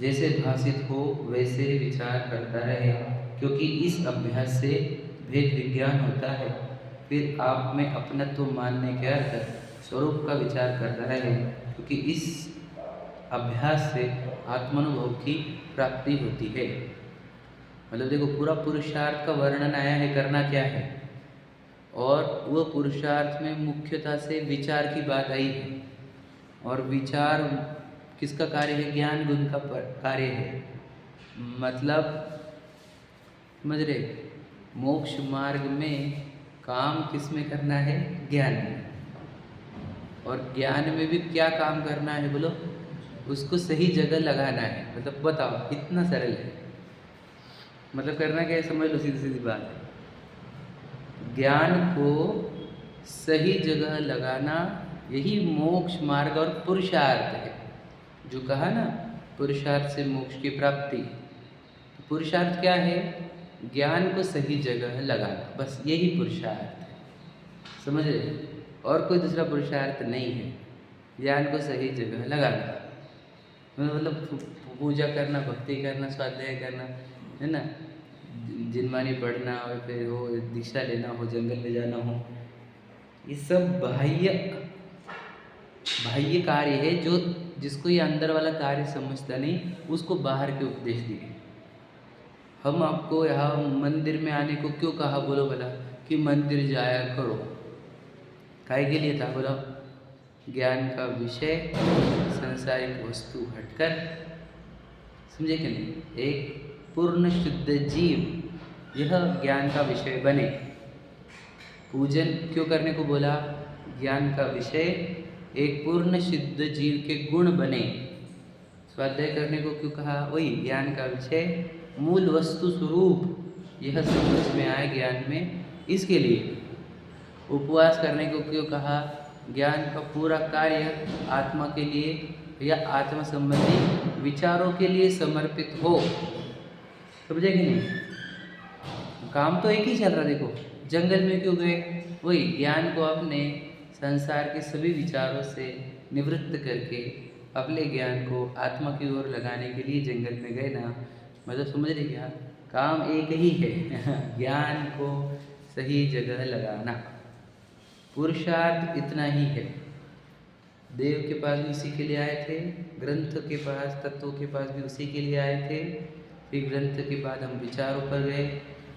जैसे भाषित हो वैसे विचार करता रहे, क्योंकि इस अभ्यास से भेद विज्ञान होता है। फिर आप में अपनत्व मानने के अर्थ स्वरूप का विचार करता रहे, क्योंकि इस अभ्यास से आत्मानुभव की प्राप्ति होती है। मतलब देखो, पूरा पुरुषार्थ का वर्णन आया है, करना क्या है, और वो पुरुषार्थ में मुख्यतः से विचार की बात आई है। और विचार किसका कार्य है? ज्ञान गुण का कार्य है। मतलब समझ रहे, मोक्ष मार्ग में काम किस में करना है? ज्ञान में। और ज्ञान में भी क्या काम करना है बोलो? उसको सही जगह लगाना है। मतलब बताओ, इतना सरल है। मतलब करना क्या है, समझ लो, सीधी सीधी बात है। ज्ञान को सही जगह लगाना, यही मोक्ष मार्ग और पुरुषार्थ है। जो कहा ना, पुरुषार्थ से मोक्ष की प्राप्ति। तो पुरुषार्थ क्या है? ज्ञान को सही जगह लगाना, बस यही पुरुषार्थ है। समझ रहे? और कोई दूसरा पुरुषार्थ नहीं है। ज्ञान को सही जगह लगाना मतलब पूजा करना, भक्ति करना, स्वाध्याय करना, है ना, जिनमानी पढ़ना, और फिर वो दीक्षा लेना हो, जंगल में जाना हो, ये सब बाह्य बाह्य कार्य है। जो जिसको ये अंदर वाला कार्य समझता नहीं, उसको बाहर के उपदेश दिए। हम आपको यहाँ मंदिर में आने को क्यों कहा बोलो भला? कि मंदिर जाया करो। काय के लिए था बोलो? ज्ञान का विषय संसारिक वस्तु हटकर, समझे कि नहीं, एक पूर्ण शुद्ध जीव यह ज्ञान का विषय बने। पूजन क्यों करने को बोला? ज्ञान का विषय एक पूर्ण शुद्ध जीव के गुण बने। स्वाध्याय करने को क्यों कहा? वही ज्ञान का विषय मूल वस्तु स्वरूप यह समझ में आए ज्ञान में, इसके लिए। उपवास करने को क्यों कहा? ज्ञान का पूरा कार्य आत्मा के लिए या आत्मा संबंधी विचारों के लिए समर्पित हो। समझे कि नहीं? काम तो एक ही चल रहा। देखो, जंगल में क्यों गए? वही ज्ञान को अपने संसार के सभी विचारों से निवृत्त करके अपने ज्ञान को आत्मा की ओर लगाने के लिए जंगल में गए ना। मतलब समझ रहे क्या? काम एक ही है ज्ञान को सही जगह लगाना। पुरुषार्थ इतना ही है। देव के पास भी उसी के लिए आए थे, ग्रंथ के पास, तत्वों के पास भी उसी के लिए आए थे। फिर ग्रंथ के बाद हम विचारों पर गए,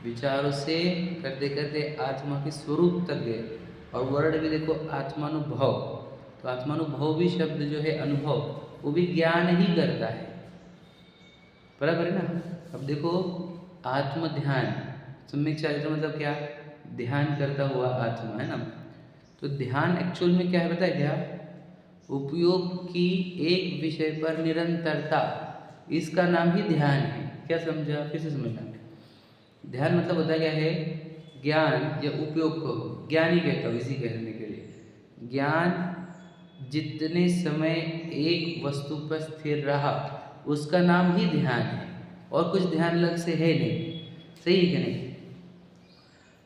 विचारों से करते करते आत्मा के स्वरूप तक गए। और वर्ण भी देखो, आत्मानुभव। तो आत्मानुभव भी शब्द जो है अनुभव, वो भी ज्ञान ही करता है। बराबर है ना? अब देखो, आत्म ध्यान, सम्यक चारित्र मतलब क्या? ध्यान करता हुआ आत्मा, है ना। तो ध्यान एक्चुअल में क्या है पता है क्या? उपयोग की एक विषय पर निरंतरता, इसका नाम ही ध्यान है। क्या समझा? फिर से समझना। ध्यान मतलब होता क्या है? ज्ञान या उपयोग को ज्ञान ही कहता हूँ इसी कहने के लिए। ज्ञान जितने समय एक वस्तु पर स्थिर रहा, उसका नाम ही ध्यान है। और कुछ ध्यान अलग से है नहीं। सही है कि नहीं?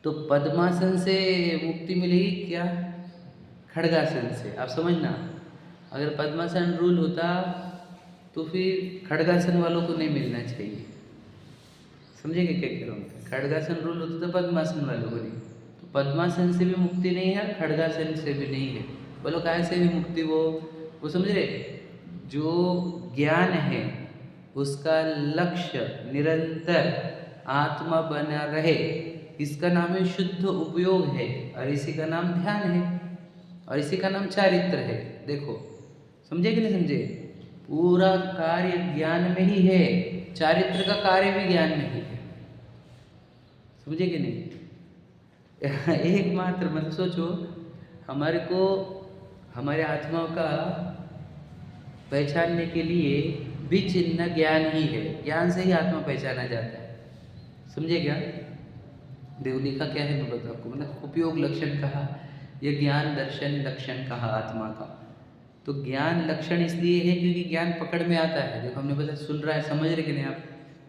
तो पद्मासन से मुक्ति मिलेगी क्या? खड्गासन से। आप समझना, अगर पद्मासन रूल होता तो फिर खड्गासन वालों को नहीं मिलना चाहिए। समझेंगे क्या कह रहा हूँ? खड्गासन रूल होता तो पद्मासन वालों को नहीं। तो पद्मासन से भी मुक्ति नहीं है, खड्गासन से भी नहीं है। बोलो काय से भी मुक्ति? वो समझ रहे, जो ज्ञान है उसका लक्ष्य निरंतर आत्मा बना रहे, इसका नाम है शुद्ध उपयोग है। और इसी का नाम ध्यान है, और इसी का नाम चारित्र है। देखो, समझे कि नहीं समझे? पूरा कार्य ज्ञान में ही है, चारित्र का कार्य भी ज्ञान में ही है। समझे कि नहीं? एकमात्र, मतलब सोचो, हमारे को हमारे आत्मा का पहचानने के लिए भी चिन्ह ज्ञान ही है। ज्ञान से ही आत्मा पहचाना जाता है। समझे क्या? देव लिखा क्या है मैं बताऊँ आपको। मतलब उपयोग लक्षण कहा, यह ज्ञान दर्शन लक्षण कहा आत्मा का। तो ज्ञान लक्षण इसलिए है क्योंकि ज्ञान पकड़ में आता है। देखो, हमने बोला सुन रहा है, समझ रहे कि नहीं आप?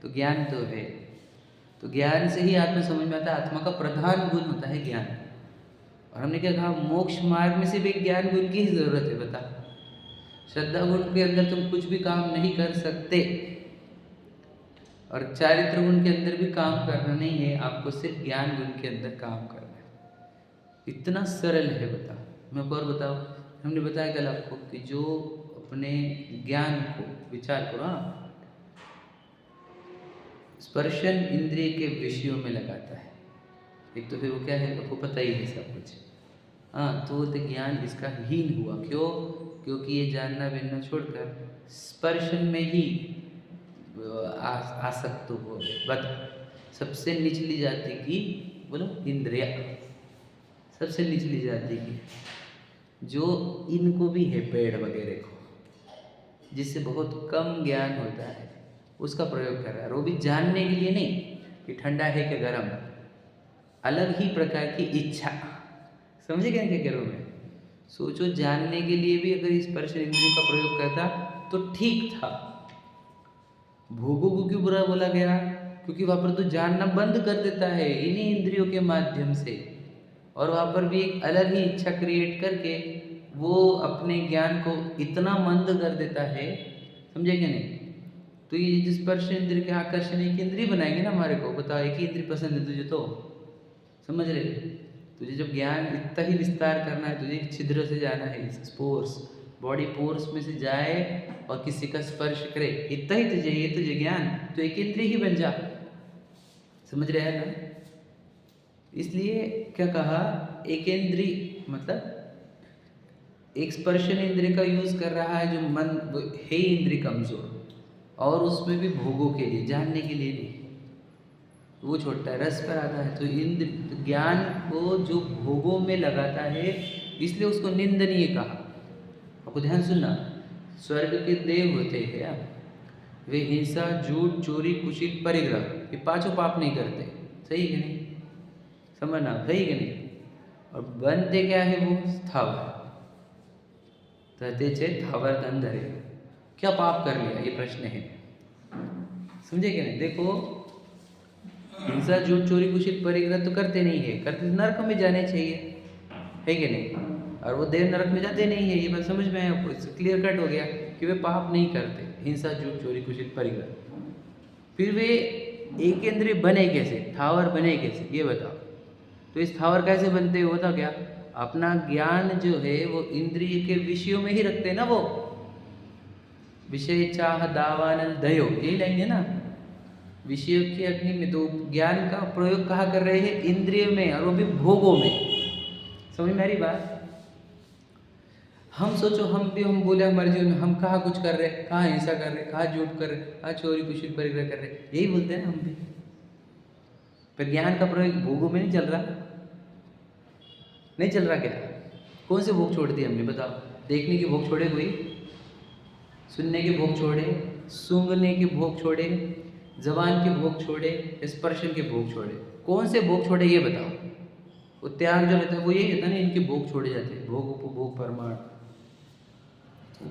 तो ज्ञान तो है। तो ज्ञान से ही आत्मा समझ में आता है। आत्मा का प्रधान गुण होता है ज्ञान। और हमने क्या कहा? मोक्ष मार्ग में सिर्फ एक ज्ञान गुण की ही जरूरत है। बता, श्रद्धा गुण के अंदर तुम कुछ भी काम नहीं कर सकते, और चारित्र गुण के अंदर भी काम करना नहीं है, आपको सिर्फ ज्ञान गुण के अंदर काम करना है। इतना सरल है। बता, मैं और बताओ, हमने बताया कल आपको कि जो अपने ज्ञान को विचार करो, स्पर्शन इंद्रिय के विषयों में लगाता है। एक तो फिर वो क्या है, आपको पता ही है सब कुछ। तो ज्ञान इसका हीन हुआ। क्यों? क्योंकि ये जानना बिनना छोड़कर स्पर्शन में ही आसक्त हो गए। बता, सबसे निचली जाति की बोलो इंद्रिया, सबसे निचली जाति की, जो इनको भी है पेड़ वगैरह को, जिससे बहुत कम ज्ञान होता है, उसका प्रयोग कर रहा है। वो भी जानने के लिए नहीं कि ठंडा है कि गर्म, अलग ही प्रकार की इच्छा। समझे क्या कह रहा हूँ मैं? सोचो, जानने के लिए भी अगर स्पर्श इंद्रियों का प्रयोग करता तो ठीक था। भोगों को क्यों बुरा बोला गया? क्योंकि वहाँ पर तो जानना बंद कर देता है इन्हीं इंद्रियों के माध्यम से, और वहाँ पर भी एक अलग ही इच्छा क्रिएट करके वो अपने ज्ञान को इतना मंद कर देता है। समझे क्या नहीं? तो ये जिस स्पर्श इंद्रिय के आकर्षण एक इंद्रिय बनाएंगे ना हमारे को, बताओ एक ही इंद्रिय पसंद है तुझे तो, समझ रहे? तुझे जब ज्ञान इतना ही विस्तार करना है, तुझे छिद्र से जाना है, स्पोर्स बॉडी पोर्स में से जाए और किसी का स्पर्श करे, इतना ही तुझे, ये तुझे ज्ञान, तो एक इंद्रिय ही बन जा। समझ रहे हैं ना? इसलिए क्या कहा, एक इंद्रिय मतलब एक स्पर्शन इंद्रिय का यूज कर रहा है जो मन है इंद्रिय कमजोर, और उसमें भी भोगों के लिए, जानने के लिए नहीं, वो छोड़ता है, रस पर आता है। तो इंद्र ज्ञान को जो भोगों में लगाता है, इसलिए उसको निंदनीय कहा। आपको ध्यान सुनना, स्वर्ग के देव होते हैं वे हिंसा, झूठ, चोरी, कुशील, परिग्रह, ये पांचों पाप नहीं करते। सही है नहीं? समझना, सही है नहीं? और बनते क्या है वो? स्थावर। कहते चे थावर धन धरे। क्या पाप कर लिया, ये प्रश्न है। समझे क्या नहीं? देखो, हिंसा, झूठ, चोरी, कुशील, परिग्रह तो करते नहीं है, करते नरक में जाने चाहिए, है कि नहीं? और वो देव नरक में जाते नहीं है, ये बात समझ में आया आपको? इससे क्लियर कट हो गया कि वे पाप नहीं करते, हिंसा, झूठ, चोरी, कुशील, परिग्रह। फिर वे एक इंद्रिय बने कैसे, थावर बने कैसे, ये बताओ। तो इस थावर कैसे बनते हैं होता क्या? अपना ज्ञान जो है वो इंद्रिय के विषयों में ही रखते हैं ना। वो विषय चाह दावानल दयो, यही लाइन है ना, विषय के अग्नि में। तो ज्ञान का प्रयोग कहाँ कर रहे हैं? इंद्रिय में, और वो भी भोगों में। समझ में आ रही बात? हम सोचो, हम बोले हमारे जीवन में हम कहाँ कुछ कर रहे हैं, कहाँ हिंसा कर रहे हैं, कहाँ झूठ कर रहे हैं, कहाँ चोरी कुशील परिग्रह कर रहे हैं, यही बोलते हैं ना हम भी। पर ज्ञान का प्रयोग भोगों में नहीं चल रहा, नहीं चल रहा क्या? कौन से भोग छोड़ दिए हमने, बताओ? देखने के भोग छोड़े कोई? सुनने के भोग छोड़े, सूंघने के भोग छोड़े, जबान के भोग छोड़े, स्पर्शन के भोग छोड़े। कौन से भोग छोड़े ये बताओ? वो त्याग जो रहता है वो यही रहता है ना, इनके भोग छोड़े जाते हैं, भोग उपभोग परमाण।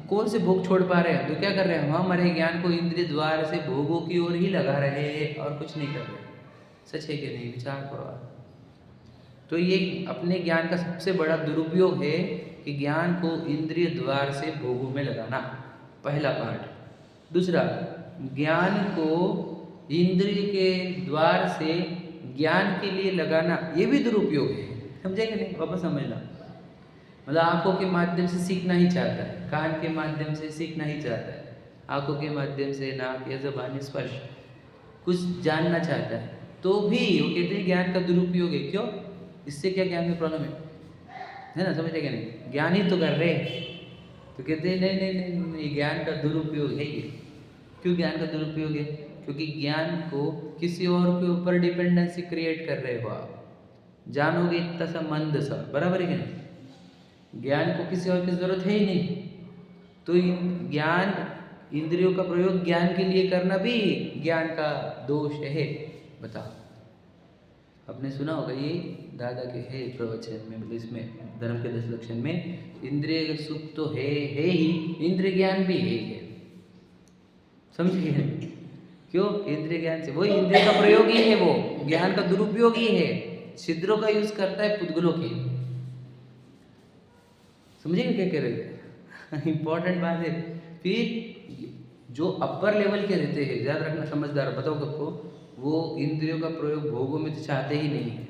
कौन से भोग छोड़ पा रहे हैं? तो क्या कर रहे हैं हम? हमारे ज्ञान को इंद्रिय द्वार से भोगों की ओर ही लगा रहे हैं और कुछ नहीं कर रहे। सच है कि नहीं? विचार करो आप। तो ये अपने ज्ञान का सबसे बड़ा दुरुपयोग है कि ज्ञान को इंद्रिय द्वार से भोगों में लगाना, पहला पार्ट। दूसरा, ज्ञान को इंद्रिय के द्वार से ज्ञान के लिए लगाना, ये भी दुरुपयोग है। समझेंगे नहीं? वापस समझना। मतलब आंखों के माध्यम से सीखना ही चाहता है, कान के माध्यम से सीखना ही चाहता है, आंखों के माध्यम से नाक या ज़बान स्पर्श कुछ जानना चाहता है, तो भी वो कहते हैं ज्ञान का दुरुपयोग है। क्यों? इससे क्या ज्ञान में प्रॉब्लम है ना? समझते क्या नहीं? ज्ञान ही तो कर रहे हैं, तो कहते हैं नहीं नहीं नहीं, नहीं ज्ञान का दुरुपयोग है ये। क्यों ज्ञान का दुरुपयोग है? क्योंकि ज्ञान को किसी और के ऊपर डिपेंडेंसी क्रिएट कर रहे हो आप। जानोगे इतना सा मंद सा, बराबर है नहीं? ज्ञान को किसी और की जरूरत है ही नहीं, तो ज्ञान इंद्रियों का प्रयोग ज्ञान के लिए करना भी ज्ञान का दोष है। बताओ, आपने सुना होगा ये दादा के है प्रवचन में, मतलब इसमें धर्म के 10 लक्षण में, इंद्रिय सुख तो है ही, इंद्रिय ज्ञान भी है। समझिए? क्यों? इंद्रिय ज्ञान से, वही इंद्रिय का प्रयोग ही है, वो ज्ञान का दुरुपयोग ही है, छिद्रों का यूज करता है पुद्गलों के। समझिए क्या कह रहे हैं? इम्पोर्टेंट बात है। फिर जो अपर लेवल के रहते हैं, याद रखना समझदार, बताओ सबको, वो इंद्रियों का प्रयोग भोगों में तो चाहते ही नहीं है,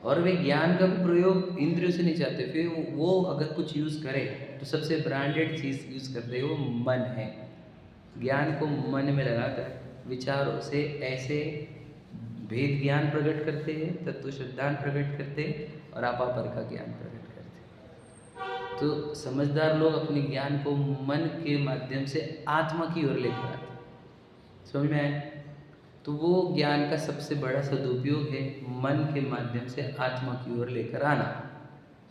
और वे ज्ञान का भी प्रयोग इंद्रियों से नहीं चाहते। फिर वो अगर कुछ यूज़ करे तो सबसे ब्रांडेड चीज़ यूज़ करते हैं, वो मन है। ज्ञान को मन में लगाकर विचारों से ऐसे भेद ज्ञान प्रकट करते हैं, तत्व सिद्धांत प्रकट करते हैं, और आपापर का ज्ञान प्रकट करते हैं। तो समझदार लोग अपने ज्ञान को मन के माध्यम से आत्मा की ओर लेकर आते हैं। समझ में आया? तो वो ज्ञान का सबसे बड़ा सदुपयोग है मन के माध्यम से आत्मा की ओर लेकर आना।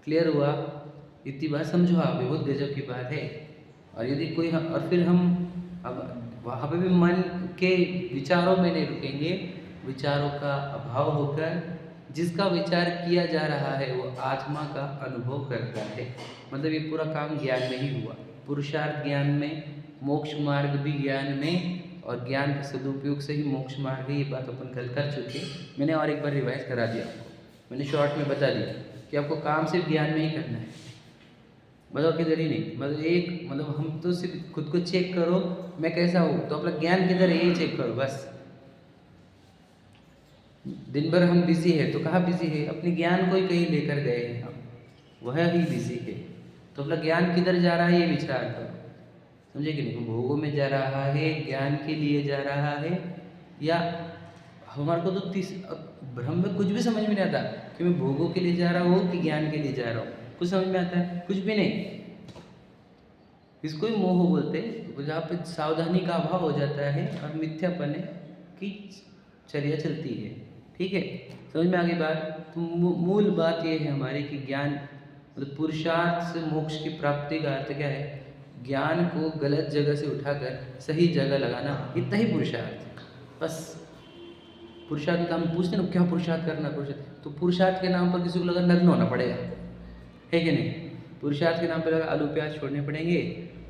क्लियर हुआ? इतनी बात समझो आप, ये बहुत गजब की बात है। और यदि कोई और फिर हम अब वहाँ पे भी मन के विचारों में नहीं रुकेंगे, विचारों का अभाव होकर जिसका विचार किया जा रहा है वो आत्मा का अनुभव करता है। मतलब ये पूरा काम ज्ञान में ही हुआ, पुरुषार्थ ज्ञान में, मोक्ष मार्ग भी ज्ञान में, और ज्ञान के सदुपयोग से ही मोक्ष मार्ग है। ये बात अपन कल कर चुके, मैंने और एक बार रिवाइज करा दिया आपको। मैंने शॉर्ट में बता दिया कि आपको काम सिर्फ ज्ञान में ही करना है, मतलब किधर ही नहीं। मतलब हम तो सिर्फ खुद को चेक करो मैं कैसा हूँ, तो अपना ज्ञान किधर है यही चेक करो बस। दिन भर हम बिजी है तो कहाँ बिजी है, अपने ज्ञान को ही कहीं लेकर गए हैं हम, वह ही बिजी है। तो अपना ज्ञान किधर जा रहा है ये विचार करो, समझे कि नहीं? भोगों में जा रहा है, ज्ञान के लिए जा रहा है, या हमारे को तो भ्रम में कुछ भी समझ में नहीं आता कि मैं भोगों के लिए जा रहा हूँ कि ज्ञान के लिए जा रहा हूँ। कुछ समझ में आता है? कुछ भी नहीं। इसको ही मोह बोलते हैं, जहाँ पे सावधानी का अभाव हो जाता है और मिथ्यापने की चर्या चलती है। ठीक है, समझ में आ गई बात? तो मूल बात ये है हमारी कि ज्ञान मतलब पुरुषार्थ से मोक्ष की प्राप्ति का अर्थ क्या है? ज्ञान को गलत जगह से उठाकर सही जगह लगाना, इतना ही पुरुषार्थ है बस। पुरुषार्थ का हम पूछते ना क्या पुरुषार्थ करना, पुरुषार्थ, तो पुरुषार्थ के नाम पर किसी को लगा नग्न होना पड़ेगा, है कि नहीं? पुरुषार्थ के नाम पर लगा आलू प्याज छोड़ने पड़ेंगे,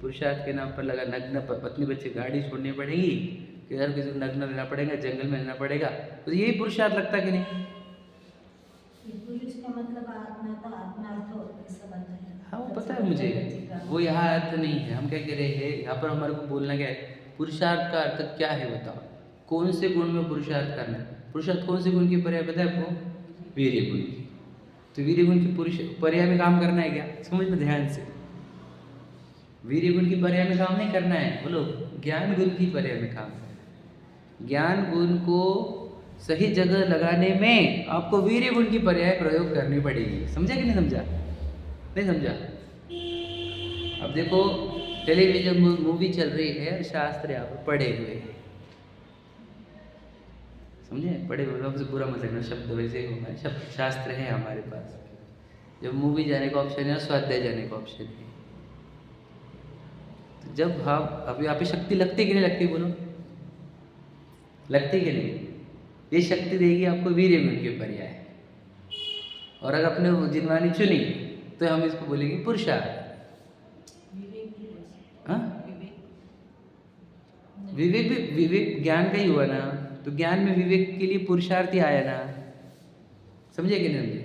पुरुषार्थ के नाम पर लगा नग्न पत्नी बच्चे गाड़ी छोड़नी पड़ेगी, किधर किसी को नग्न रहना पड़ेगा, जंगल में रहना पड़ेगा, तो यही पुरुषार्थ लगता कि नहीं? मतलब आत्मा अर्थ होता है। हाँ वो पता है मुझे, वो यहाँ अर्थ नहीं है। हम क्या कह रहे हैं यहाँ पर, हमारे को बोलना क्या है? पुरुषार्थ का अर्थ क्या है बताओ? कौन से गुण में पुरुषार्थ करना है? पुरुषार्थ कौन से गुण की पर्याय पता है आपको? वीर्य गुण की। तो वीर्य गुण की पुरुष पर्याय में काम करना है क्या? समझ में ध्यान से, वीर्य गुण की पर्याय में काम नहीं करना है, बोलो ज्ञान गुण की पर्याय में काम करना है। ज्ञान गुण को सही जगह लगाने में आपको वीर्य गुण की पर्याय प्रयोग करनी पड़ेगी। समझा कि नहीं समझा? नहीं समझा? अब देखो टेलीविजन मूवी चल रही है और शास्त्र यहाँ पर पढ़े हुए हैं, समझे? पढ़े हुए, हमसे बुरा मत लगना, शब्द वैसे ही हमारे शब्द शास्त्र है हमारे पास। जब मूवी जाने का ऑप्शन है, स्वाध्याय जाने का ऑप्शन है, तो जब हम अभी आप शक्ति लगती कि नहीं लगती, बोलो लगती कि नहीं? ये शक्ति देगी आपको वीर्य गुण के पर्याय। और अगर अपने जिनवानी चुनी तो हम इसको बोलेंगे पुरुषार्थ। हाँ, विवेक भी, विवेक ज्ञान का ही हुआ ना, तो ज्ञान में विवेक के लिए पुरुषार्थ ही आया ना, समझे कि नहीं?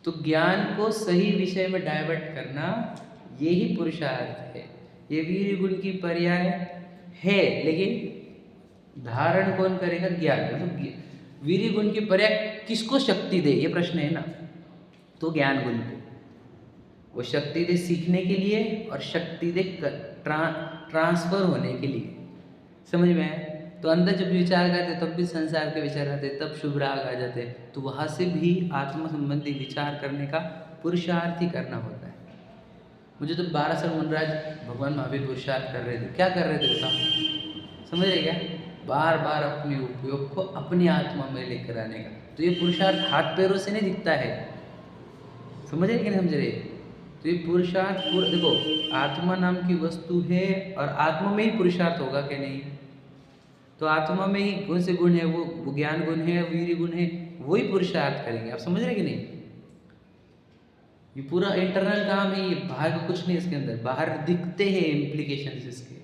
तो ज्ञान को सही विषय में डाइवर्ट करना यही पुरुषार्थ है। ये वीर्य गुण की पर्याय है, लेकिन धारण कौन करेगा? ज्ञान। मतलब वीर्य गुण की पर्याय किसको शक्ति दे, ये प्रश्न है ना, तो ज्ञान गुण को वो शक्ति दे सीखने के लिए और शक्ति दे ट्रांसफर होने के लिए। समझ में आया? तो अंदर जब विचार आते तब भी संसार के विचार आते, तब शुभ राग आ जाते, तो वहाँ से भी आत्म संबंधी विचार करने का पुरुषार्थ ही करना होता है। मुझे तो 12 साल मुनराज भगवान महावीर पुरुषार्थ कर रहे थे। क्या कर रहे थे बताओ? समझ रहे क्या? बार बार अपने उपयोग को अपनी आत्मा में लेकर आने का। तो ये पुरुषार्थ हाथ पैरों से नहीं दिखता है, समझ रहे कि नहीं समझ रहे? तो ये पुरुषार्थ देखो, आत्मा नाम की वस्तु है और आत्मा में ही पुरुषार्थ होगा कि नहीं? तो आत्मा में ही कौन से गुण है? वो ज्ञान गुण है, वीर्य गुण है, वही पुरुषार्थ करेंगे। आप समझ रहे कि नहीं? ये पूरा इंटरनल काम है, ये बाहर का कुछ नहीं। इसके अंदर बाहर दिखते हैं इम्प्लीकेशंस इसके,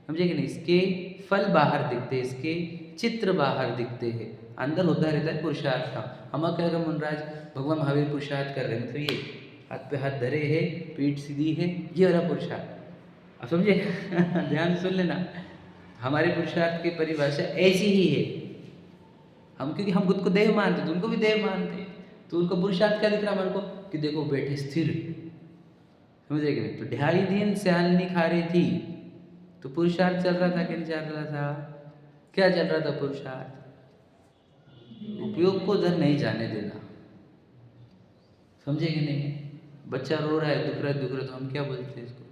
समझे कि नहीं? इसके फल बाहर दिखते हैं, इसके चित्र बाहर दिखते हैं, अंदर होता रहता है पुरुषार्थ का। हम क्या मुनराज भगवान महावीर पुरुषार्थ कर रहे हैं, मतलब ये हाथ पे हाथ धरे है, पीठ सीधी है, ये वाला पुरुषार्थ। आप समझे? ध्यान से सुन लेना, हमारे पुरुषार्थ की परिभाषा ऐसी ही है। हम क्योंकि हम खुद को देव मानते तो उनको भी देव मानते, तो उनको पुरुषार्थ क्या दिख रहा हमारे को कि देखो बैठे स्थिर, समझे कि नहीं? तो 2.5 दिन सयालनी खा रही थी, तो पुरुषार्थ चल रहा था कि नहीं चल रहा था? क्या चल रहा था पुरुषार्थ? उपयोग को उधर नहीं जाने देना, समझे कि नहीं? बच्चा रो रहा है, दुख रहा है, दुख रहा है, तो हम क्या बोलते हैं इसको?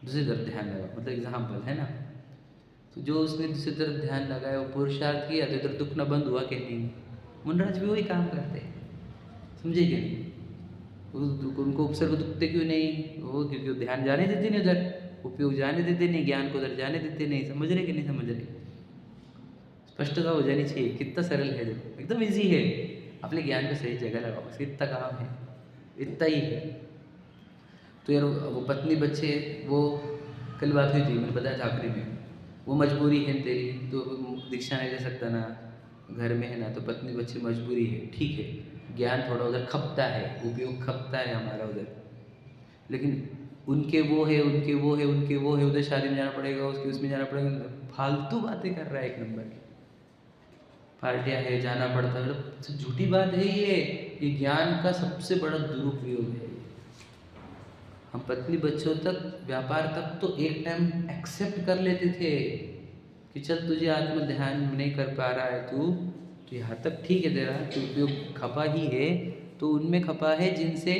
दूसरी तरफ ध्यान लगा, मतलब एग्जाम्पल है ना। तो जो उसने दूसरी तरफ ध्यान लगाया, वो पुरुषार्थ किया, तो इधर दुख न बंद हुआ कि नहीं? मुनराज भी वही काम करते हैं, समझे कि नहीं? उनको उपसर्ग दुखते क्यों नहीं? वो क्योंकि वो ध्यान जाने देते नहीं उधर, उपयोग जाने देते नहीं, ज्ञान को उधर जाने देते नहीं। समझ रहे कि नहीं समझ रहे? स्पष्टता हो जानी चाहिए। कितना सरल है, देखो एकदम इजी है। अपने ज्ञान को सही जगह लगाओ, बस इतना काम है, इतना ही है। तो यार वो पत्नी बच्चे, वो कल बात हुई थी, मैंने बताया था आखिरी में, वो मजबूरी है तेरी, तो दीक्षा नहीं ले सकता ना, घर में है ना, तो पत्नी बच्चे मजबूरी है, ठीक है। ज्ञान थोड़ा उधर खपता है, उपयोग खपता है हमारा उधर, लेकिन उनके वो है, उनके वो है, उनके वो है, उधर शादी में जाना पड़ेगा, उसकी उसमें जाना पड़ेगा, फालतू बातें कर रहा है एक नंबर की। पार्टियाँ है, जाना पड़ता है, मतलब झूठी बात है ये ज्ञान का सबसे बड़ा दुरुपयोग है। हम पत्नी बच्चों तक, व्यापार तक तो एक टाइम एक्सेप्ट कर लेते थे कि चल तुझे आत्म ध्यान नहीं कर पा रहा है तू, तो यहाँ तक ठीक है तेरा, तो उपयोग खपा ही है, तो उनमें खपा है जिनसे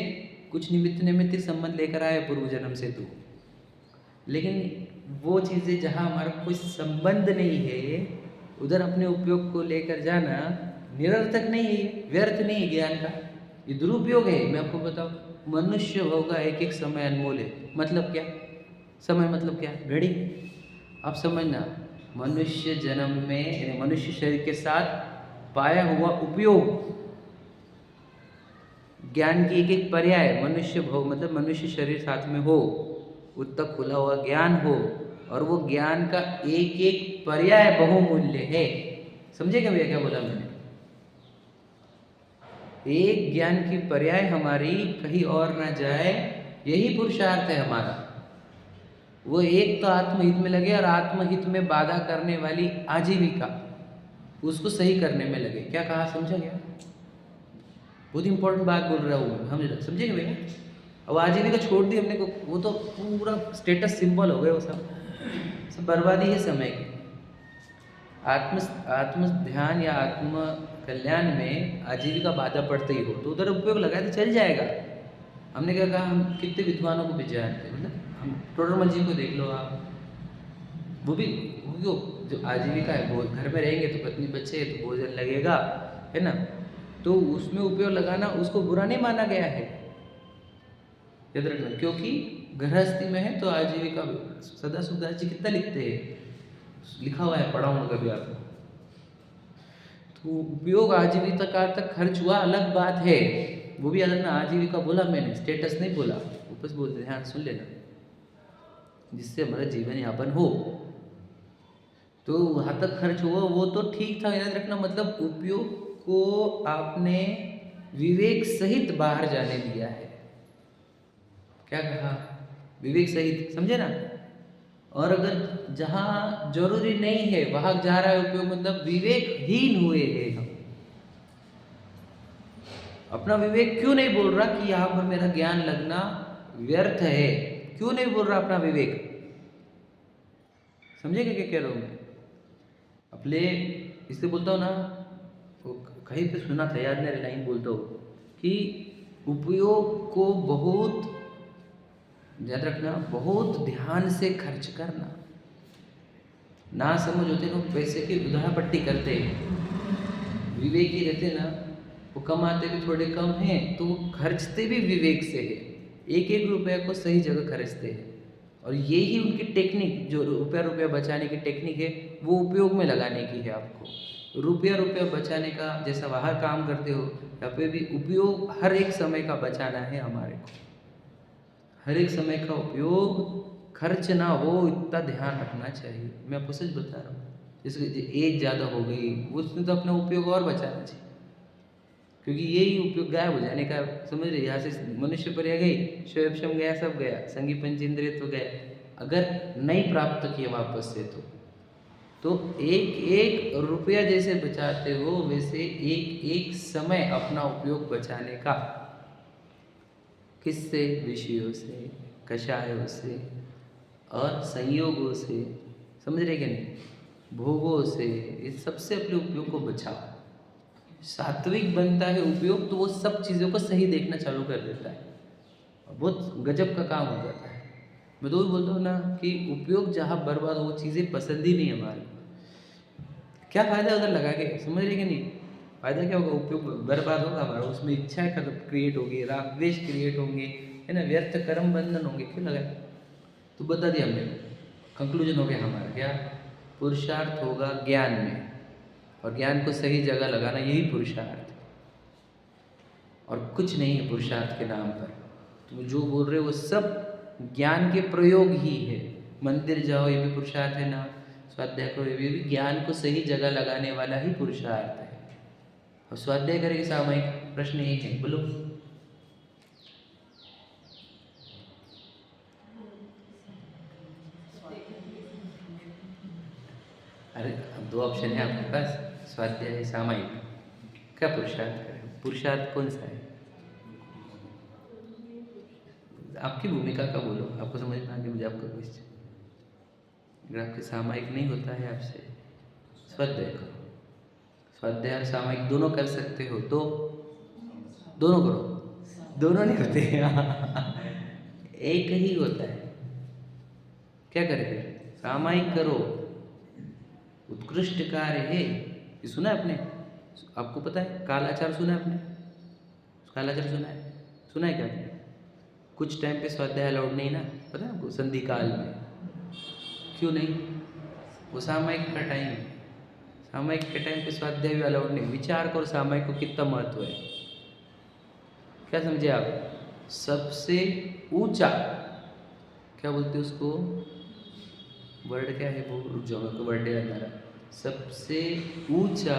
कुछ निमित्त निमित्त संबंध लेकर आए पूर्व जन्म से तू। लेकिन वो चीज़ें जहाँ हमारा कोई संबंध नहीं है, उधर अपने उपयोग को लेकर जाना निरर्थक नहीं है, व्यर्थ नहीं है ज्ञान का, ये दुरुपयोग है। मैं आपको बताऊँ, मनुष्य होगा एक एक समय अनमोल है। मतलब क्या? समय मतलब क्या? घड़ी। आप समझना, मनुष्य जन्म में यानी मनुष्य शरीर के साथ पाया हुआ उपयोग, ज्ञान की एक एक पर्याय, मनुष्य भोग मतलब मनुष्य शरीर साथ में हो, उत्तर खुला हुआ ज्ञान हो, और वो ज्ञान का एक एक पर्याय बहुमूल्य है। समझे क्या भैया क्या बोला मैंने? एक ज्ञान की पर्याय हमारी कहीं और ना जाए, यही पुरुषार्थ है हमारा। वो एक तो आत्महित में लगे, और आत्महित में बाधा करने वाली आजीविका, उसको सही करने में लगे। क्या कहा, समझा क्या? बहुत इंपॉर्टेंट बात बोल रहा हूँ, हम समझेंगे भैया। अब आजीविका छोड़ दी हमने को, वो तो पूरा स्टेटस सिंबल हो गया, वो सब बर्बादी है समय की। आत्म ध्यान या आत्म कल्याण में आजीविका बाधा पड़ते ही हो, तो उधर उपयोग लगाए तो चल जाएगा। हमने क्या कहा, हम कितने विद्वानों को भी जानते हैं, मतलब हम टोडरमल जी को देख लो आप, वो भी जो आजीविका है, वो घर में रहेंगे तो पत्नी बच्चे है तो भोजन लगेगा, है ना, तो उसमें उपयोग लगाना उसको बुरा नहीं माना गया है, याद रखना। क्योंकि गृहस्थी में है तो आजीविका, सदा सुखदास जी कितना लिखते हैं, लिखा हुआ है, पढ़ा हूँ कभी आपको। तो उपयोग आजीविका तक खर्च हुआ अलग बात है, वो भी अलग ना। आजीविका बोला मैंने, स्टेटस नहीं बोला, वापस बोलते, ध्यान सुन लेना, जिससे हमारा जीवन यापन हो, तो वहाँ तक खर्च हुआ वो तो ठीक था, याद रखना। मतलब उपयोग को आपने विवेक सहित बाहर जाने दिया है। क्या कहा? विवेक सहित, समझे ना। और अगर जहाँ जरूरी नहीं है वहाँ जा रहा है उपयोग, मतलब विवेकहीन हुए हैं हम। अपना विवेक क्यों नहीं बोल रहा कि यहाँ पर मेरा ज्ञान लगना व्यर्थ है? क्यों नहीं बोल रहा अपना विवेक? समझेगा क्या कह रहा हूँ मैं? अपने इसलिए बोलता हूँ ना, वो कहीं पे सुना था, याद नहीं, लाइन बोलता हूँ कि उपयोग को बहुत, याद रखना, बहुत ध्यान से खर्च करना। ना समझ होते लोग पैसे की उधारपट्टी करते हैं, विवेकी रहते ना, वो कमाते भी थोड़े कम हैं तो वो खर्चते भी विवेक से है, एक एक रुपये को सही जगह खर्चते हैं। और यही उनकी टेक्निक, जो रुपया बचाने की टेक्निक है, वो उपयोग में लगाने की है। आपको रुपया बचाने का, जैसा बाहर काम करते हो, यहाँ पे भी उपयोग हर एक समय का बचाना है हमारे को। हर एक समय का उपयोग खर्च ना हो, इतना ध्यान रखना चाहिए। मैं आपको सच बता रहा हूँ। जैसे एज ज़्यादा हो गई, उसमें तो अपना उपयोग और बचाना चाहिए। क्योंकि यही उपयोग गायब हो जाने का, समझ रहे, यहाँ से मनुष्य पर गई, शोएब गया, सब गया, संगी पंचेंद्रिय तो गया। अगर नहीं प्राप्त किए वापस से तो एक एक रुपया जैसे बचाते हो वैसे एक एक समय अपना उपयोग बचाने का। किससे? विषयों से, कषायों से और संयोगों से, समझ रहे कि नहीं, भोगों से, इस सबसे अपने उपयोग को बचाओ। सात्विक बनता है उपयोग तो वो सब चीज़ों को सही देखना चालू कर देता है, बहुत गजब का काम हो जाता है। मैं तो वही बोलता हूँ ना कि उपयोग जहाँ बर्बाद हो वो चीज़ें पसंद ही नहीं है हमारे। क्या फ़ायदा उधर लगा के, समझ रहे कि नहीं, फ़ायदा क्या होगा, उपयोग बर्बाद होगा हमारा, उसमें इच्छाएं क्रिएट होगी, राग द्वेष क्रिएट होंगे, है ना, व्यर्थ कर्म बंधन होंगे, क्यों लगाए। तो बता दिया हमने, कंक्लूजन हो गया हमारा क्या, पुरुषार्थ होगा ज्ञान में, और ज्ञान को सही जगह लगाना यही पुरुषार्थ, और कुछ नहीं है पुरुषार्थ के नाम पर। तुम जो बोल रहे हो वो सब ज्ञान के प्रयोग ही है। मंदिर जाओ ये भी पुरुषार्थ है ना, स्वाध्याय करो ये भी ज्ञान को सही जगह लगाने वाला ही पुरुषार्थ है। और स्वाध्याय करेंगे सामयिक, प्रश्न यही है, बोलो। अरे अब दो ऑप्शन है आपके पास, स्वाध्याय सामयिक, क्या पुरुषार्थ करें, पुरुषार्थ कौन सा है, आपकी भूमिका का बोलो, आपको समझ में आ गया मुझे आपका क्वेश्चन। अगर आपके सामयिक नहीं होता है आपसे, स्वाध्याय करो, स्वाध्याय और सामयिक दोनों कर सकते हो तो दोनों करो, दोनों नहीं होते एक ही होता है, क्या करें फिर, सामयिक करो, उत्कृष्ट कार्य है। ये सुना है आपने, आपको पता है कालाचार सुना है आपने, कालाचार सुना है, सुना है क्या आपने, कुछ टाइम पे स्वाध्याय अलाउड नहीं ना, पता है आपको, संधि काल में, क्यों नहीं, वो सामयिक का टाइम है, सामयिक के टाइम पे स्वाध्याय भी अलाउड नहीं। विचार करो सामयिक को कितना महत्व है, क्या समझे आप, सबसे ऊंचा, क्या बोलते हैं उसको, वर्ड क्या है वो, रुक जाओ मेरे को वर्ड याद आ रहा, सबसे ऊंचा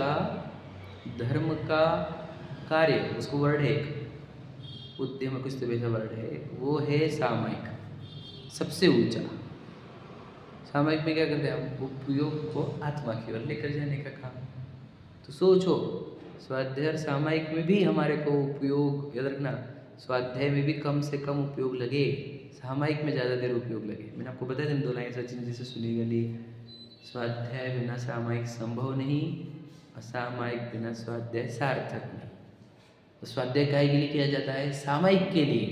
धर्म का कार्य, उसको वर्ड है एक, उद्यम कुछ तो वैसा वर्ड है, वो है सामयिक, सबसे ऊंचा। सामयिक में क्या करते हैं हम, उपयोग को आत्मा की ओर लेकर जाने का काम। तो सोचो स्वाध्याय और सामयिक में भी हमारे को उपयोग, याद रखना, स्वाध्याय में भी कम से कम उपयोग लगे, सामयिक में ज़्यादा देर उपयोग लगे। मैंने आपको बताया था 2 लाइन सचिन जी से सुनी गली, स्वाध्याय बिना सामयिक संभव नहीं, और सामयिक बिना स्वाध्याय सार्थक नहीं। तो स्वाध्याय काहे के लिए किया जाता है, सामयिक के लिए,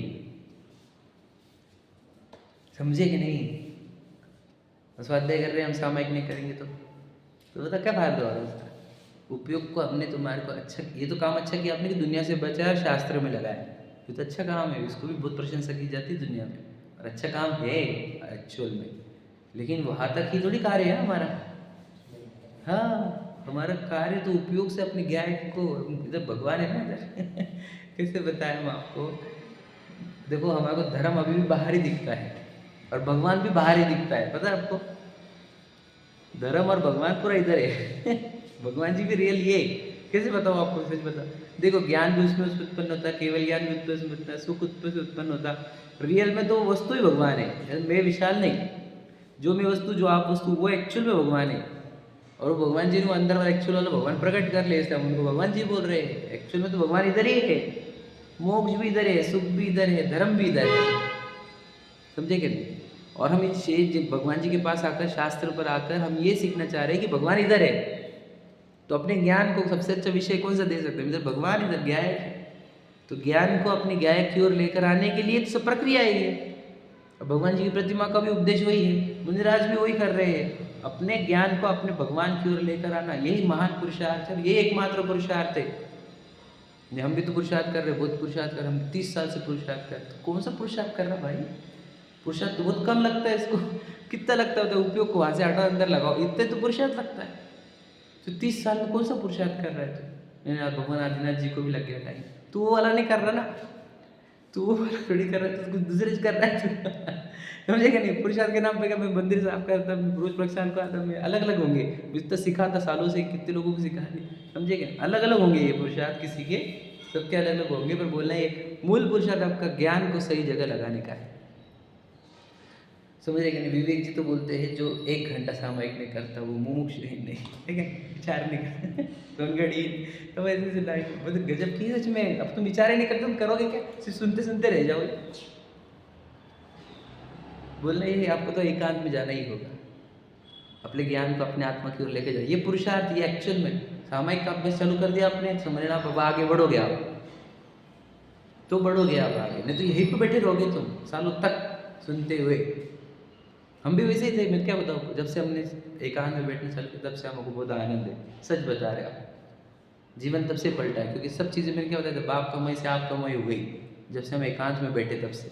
समझे कि नहीं, स्वाध्याय कर रहे हैं हम, सामयिक नहीं करेंगे तो बता क्या फायदा हो रहा है उसका। उपयोग को हमने तुम्हारे को अच्छा, ये तो काम अच्छा किया आपने कि दुनिया से बचाया, शास्त्र में लगाया, ये तो अच्छा काम है, इसको भी बहुत प्रशंसा की जाती है दुनिया में, और अच्छा काम है एक्चुअल में, लेकिन वहाँ तक ही थोड़ी कार्य है हमारा। हाँ, हमारा कार्य तो उपयोग से अपने ज्ञान को, इधर भगवान है ना इधर कैसे बताएं हम आपको, देखो हमारे को धर्म अभी भी बाहर ही दिखता है, और भगवान भी बाहर ही दिखता है, पता है आपको, धर्म और भगवान पूरा इधर है भगवान जी भी रियल ये, कैसे बताऊँ आपको, सच बता, देखो ज्ञान भी उसमें उत्पन्न होता है, केवल ज्ञान भी उसमें होता है, सुख उसमें उत्पन्न होता है, रियल में तो वस्तु ही भगवान है, मैं विशाल नहीं, जो मैं वस्तु, जो आप वस्तु, वो एक्चुअल में भगवान है, और वो भगवान जी ने अंदर वाला एक्चुअल वाला भगवान प्रकट कर ले, हम उनको भगवान जी बोल रहे हैं, एक्चुअल में तो भगवान इधर ही है, मोक्ष भी इधर है, सुख भी इधर है, धर्म भी इधर है, समझे कि नहीं। और हम इस भगवान जी के पास आकर, शास्त्र पर आकर हम ये सीखना चाह रहे हैं कि भगवान इधर है, तो अपने ज्ञान को सबसे अच्छा विषय कौन सा दे सकते हैं, इधर भगवान, इधर गायक है, तो ज्ञान को अपनी गायक की ओर लेकर आने के लिए तो सब प्रक्रिया है ये। अब भगवान जी की प्रतिमा का भी उपदेश वही है, मुनिराज भी वही कर रहे हैं, अपने ज्ञान को अपने भगवान की ओर लेकर आना, यही महान पुरुषार्थ है, यही एकमात्र पुरुषार्थ है। हम भी तो पुरुषार्थ कर रहे हैं, बहुत पुरुषार्थ कर रहे हैं, हम 30 साल से पुरुषार्थ कर रहे हैं, तो कौन सा पुरुषार्थ कर रहा भाई, पुरुषार्थ तो बहुत कम लगता है इसको कितना लगता है, उपयोग को वहाँ से हटाओ अंदर लगाओ, इतने तो पुरुषार्थ लगता है, तो 30 साल में कौन सा पुरुषार्थ कर रहा है तू, यार भगवान आदिनाथ जी को भी लग गया टाइम, तू वो वाला नहीं कर रहा ना, तू वो वाला थोड़ी कर रहा है, तो कुछ दूसरे कर रहा है समझे क्या नहीं, पुरुषार्थ के नाम पे क्या, मैं मंदिर साफ करता, मैं रोज प्रक्षालन को आता, मैं अलग अलग होंगे, मुझे तो सिखाता सालों से, कितने लोगों को सिखा दिया, समझे क्या, अलग अलग होंगे ये पुरुषार्थ किसी के सबके अलग अलग होंगे, पर बोलना ये मूल पुरुषार्थ आपका ज्ञान को सही जगह लगाने का है। समझ रहे कि नहीं? विवेक जी तो बोलते हैं जो 1 घंटा सामयिक नहीं करता वो मुमुक्षुहीन नहीं, ठीक है, विचार नहीं करता रंगड़ीन। तो ऐसे से लाइन मतलब गजब की सच में। अब तुम विचार ही नहीं करते, तुम करोगे क्या? सिर्फ सुनते सुनते रह जाओगे। बोलना ये आपको तो एकांत में जाना ही होगा, अपने ज्ञान को अपने आत्मा की ओर लेके जाओ। ये पुरुषार्थ, ये एक्चुअल में सामयिक का अभ्यास चालू कर दिया आपने, समझना बाबा आगे बढ़ोगे आप, तो बढ़ोगे आप आगे, नहीं तो यहीं पे बैठे रहोगे तुम सालों तक सुनते हुए। हम भी वैसे ही थे, मैं क्या बताऊँ, जब से हमने एकांत में बैठने चालू किया तब से हमको बहुत आनंद है, सच बता रहे आप। जीवन तब से पलटा है, क्योंकि सब चीज़ें मेरे क्या होता है, बाप कमाई से आप कमाई हो गई जब से हम एकांत में बैठे तब से।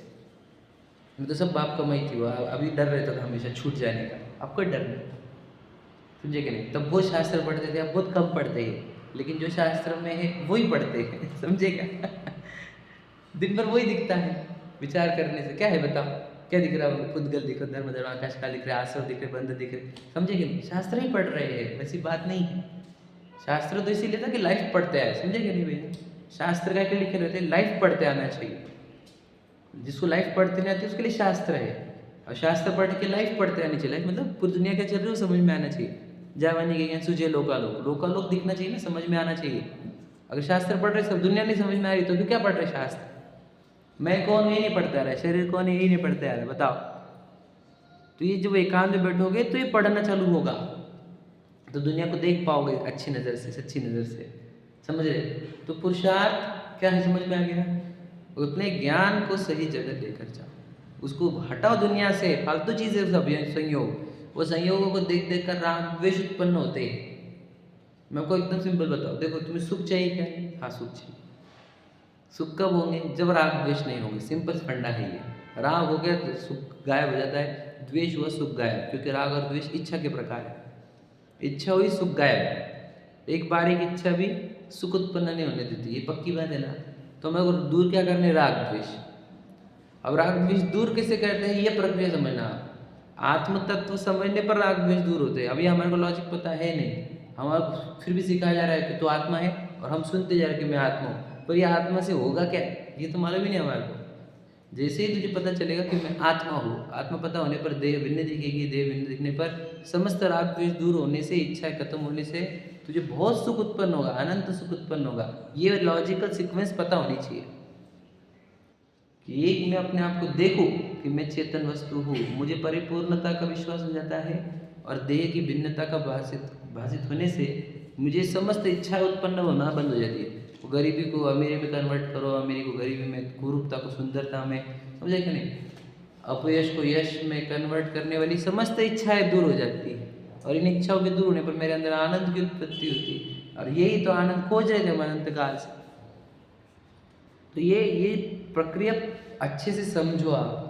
नहीं तो सब बाप कमाई थी, वो अभी डर रहता था हमेशा छूट जाने का, अब कोई डर नहीं, समझे कि नहीं? तब बहुत शास्त्र पढ़ते थे, अब बहुत कम पढ़ते हैं, लेकिन जो शास्त्र में है वही पढ़ते हैं समझे क्या? दिन भर वही दिखता है, विचार करने से क्या है बताओ, क्या दिख रहा है? पुद्गल दिख रहा, धर्म धर्म आकाश काल दिख रहे, आसव दिख रहे, बंध दिख रहे, समझे कि नहीं? शास्त्र ही पढ़ रहे हैं, वैसी बात नहीं है। शास्त्र तो इसीलिए था कि लाइफ पढ़ते आए, समझे कि नहीं भैया? शास्त्र का क्या लिखे रहते हैं, लाइफ पढ़ते आना चाहिए। जिसको लाइफ पढ़ते नहीं आती उसके लिए शास्त्र है, और शास्त्र पढ़ के लाइफ पढ़ते आनी चाहिए। लाइफ मतलब पूरी दुनिया क्या चल रही है वो समझ में आना चाहिए। जावानी के ज्ञान सुझे लोकालोक, लोकालोक दिखना चाहिए ना, समझ में आना चाहिए। अगर शास्त्र पढ़ रहे सब दुनिया नहीं समझ में आ रही तो फिर क्या पढ़ रहे शास्त्र? मैं कौन ये नहीं पढ़ता रहा, शरीर कौन है ये नहीं पढ़ते आ रहा, बताओ। तो ये जब एकांत में बैठोगे तो ये पढ़ना चालू होगा, तो दुनिया को देख पाओगे अच्छी नज़र से, सच्ची नज़र से, समझ रहे? तो पुरुषार्थ क्या है, समझ में आ गया? अपने ज्ञान को सही जगह लेकर जाओ, उसको हटाओ दुनिया से, फालतू चीज़ें सब संयोग, वो संयोगों को देख देख कर राग द्वेष उत्पन्न होते हैं। मैं आपको एकदम सिंपल बताऊँ, देखो तुम्हें सुख चाहिए क्या? हाँ सुख चाहिए। सुख कब होंगे? जब राग द्वेष नहीं होंगे, सिंपल फंडा है ये। राग हो गया तो सुख गायब हो जाता है, द्वेष हुआ सुख गायब, क्योंकि राग और द्वेष इच्छा के प्रकार है। इच्छा हुई सुख गायब, एक बार एक इच्छा भी सुख उत्पन्न नहीं होने देती, ये पक्की बात है ना। तो हमें अगर दूर क्या करने, राग द्वेष। अब राग द्वेष दूर कैसे करते हैं, ये प्रक्रिया समझना। आत्म तत्व समझने पर राग द्वेष दूर होते हैं। अभी हमारे को लॉजिक पता है नहीं, हमारा फिर भी सिखाया जा रहा है कि तू आत्मा है, और हम सुनते जा रहे हैं कि मैं आत्मा हूँ, पर ये आत्मा से होगा क्या, ये तो मालूम ही नहीं हमारे को। जैसे ही तुझे पता चलेगा कि मैं आत्मा हूँ, आत्मा पता होने पर देह भिन्न दिखेगी, देह भिन्न दिखने पर समस्त राग द्वेष दूर होने से, इच्छाएं खत्म होने से तुझे बहुत सुख उत्पन्न होगा, अनंत सुख उत्पन्न होगा। ये लॉजिकल सीक्वेंस पता होनी चाहिए कि एक मैं अपने आप को देखूं कि मैं चेतन वस्तु हूँ, मुझे परिपूर्णता का विश्वास हो जाता है, और देह की भिन्नता का भाषित होने से मुझे समस्त इच्छाएं उत्पन्न होना बंद हो जाती है। गरीबी को अमीरी में कन्वर्ट करो, अमीरी को गरीबी में, कुरूपता को सुंदरता में, समझे कि नहीं? अपयश को यश में कन्वर्ट करने वाली समस्त इच्छाएं दूर हो जाती है, और इन इच्छाओं के दूर होने पर मेरे अंदर आनंद की उत्पत्ति होती है, और यही तो आनंद खोज रहे थे हम अनंत काल से। तो ये प्रक्रिया अच्छे से समझो आप।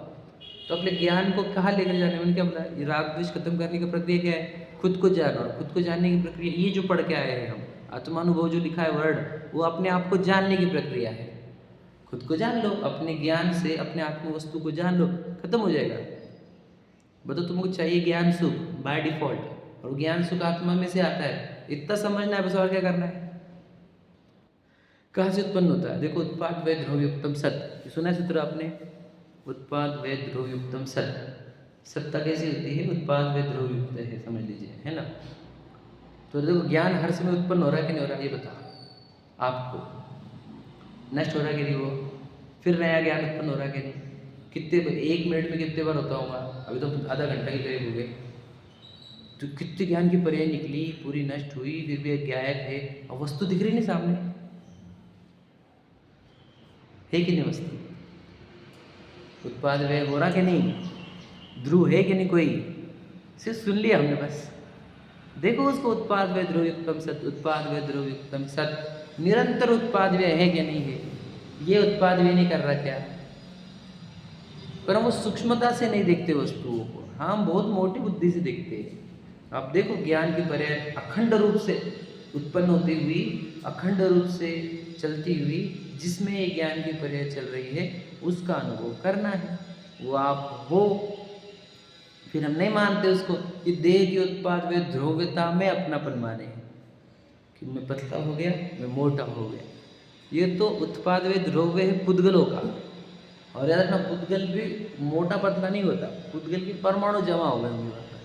तो अपने ज्ञान को कहाँ लेकर जाने, मैंने क्या बोला, ये राग द्वेष खत्म करने की प्रक्रिया क्या है? खुद को जानो, और खुद को जानने की प्रक्रिया ये जो पढ़ के आए हैं हम, आत्मानुभव जो लिखा है वर्ड, वो अपने आप को जानने की प्रक्रिया है। खुद को जान लो, अपने ज्ञान से अपने आत्म वस्तु को जान लो, खत्म हो जाएगा। बताओ तुमको चाहिए ज्ञान सुख बाय डिफॉल्ट, और ज्ञान सुख आत्मा में से आता है, इतना समझना है बस, और क्या करना है। कहाँ से उत्पन्न होता है? देखो, उत्पाद व ध्रुवयुक्तम सत, सुना है सूत्र आपने? उत्पाद व ध्रुवयुक्तम सत, सत्ता कैसी होती है? उत्पाद व ध्रुवयुक्त है, समझ लीजिए, है ना। तो देखो ज्ञान हर समय उत्पन्न हो रहा है कि नहीं हो रहा, ये बताओ आपको। नष्ट हो रहा है कि नहीं वो, फिर नया ज्ञान उत्पन्न हो रहा है कि नहीं? कितने 1 मिनट में कितने बार होता होगा? अभी तो आधा घंटा के करीब हो गए, तो कितने ज्ञान की पर्याय निकली, पूरी नष्ट हुई, फिर भी एक गायक है, और वस्तु दिख रही नहीं सामने, है कि नहीं वस्तु? उत्पाद व्यय हो रहा कि नहीं? ध्रुव है कि नहीं कोई? सिर्फ सुन लिया हमने बस। देखो उसको, उत्पाद व्यय ध्रुवयुक्तम सत, उत्पाद व्यय ध्रुवयुक्तम सत, निरंतर उत्पाद व्यय है क्या नहीं है? ये उत्पाद व्यय नहीं कर रहा क्या? पर हम उस सूक्ष्मता से नहीं देखते वस्तुओं को, हम बहुत मोटी बुद्धि से देखते हैं। आप देखो ज्ञान की पर्याय अखंड रूप से उत्पन्न होती हुई, अखंड रूप से चलती हुई, जिसमें ये ज्ञान की पर्याय चल रही है, उसका अनुभव करना है, वो आप हो। फिर हम नहीं मानते उसको, कि देह की उत्पाद व ध्रुवता में अपनापन माने कि मैं पतला हो गया, मैं मोटा हो गया, ये तो उत्पाद व द्रव्य है पुद्गलों का। और याद रखना पुद्गल भी मोटा पतला नहीं होता, पुद्गल के परमाणु जमा हो गए होंगे वहाँ पर।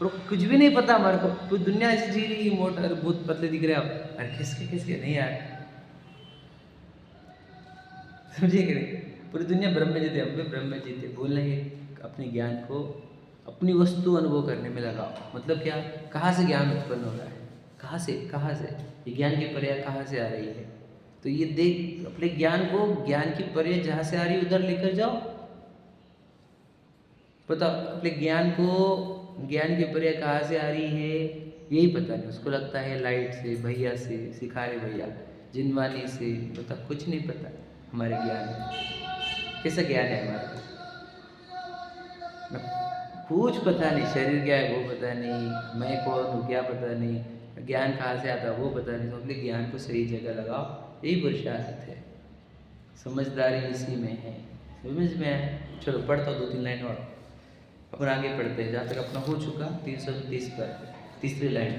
और कुछ भी नहीं पता हमारे को, पूरी दुनिया ऐसी जी रही है, मोटा अरे बहुत पतले दिख रहे हैं आप, अरे किसके किसके नहीं यार, समझिए कि नहीं। पूरी दुनिया ब्रह्म में जीते, हम भी ब्रह्म में जीते। बोलना ये अपने ज्ञान को अपनी वस्तु अनुभव करने में लगाओ। मतलब क्या, कहाँ से ज्ञान उत्पन्न हो रहा है, कहाँ से ये ज्ञान की पर्याय कहाँ से आ रही है। तो ये देख अपने ज्ञान को, ज्ञान की पर्याय जहाँ से आ रही है उधर लेकर जाओ। पता अपने ज्ञान को, ज्ञान की पर्याय कहाँ से आ रही है यही पता नहीं। उसको लगता है लाइट से, भैया से, सिखा रहे भैया, जिनवानी से, पता कुछ नहीं पता। हमारे ज्ञान कैसा ज्ञान है हमारा, कुछ पता नहीं। शरीर क्या है वो पता नहीं, मैं कौन हूँ क्या पता नहीं, ज्ञान कहाँ से आता वो पता नहीं। तो अपने ज्ञान को सही जगह लगाओ, यही पुरुषार्थ है। समझदारी इसी में है, समझ में आया। चलो पढ़ता हूँ 2-3 लाइन और, अपन आगे पढ़ते हैं जहाँ तक अपना हो चुका 330 पर, तीसरी लाइन।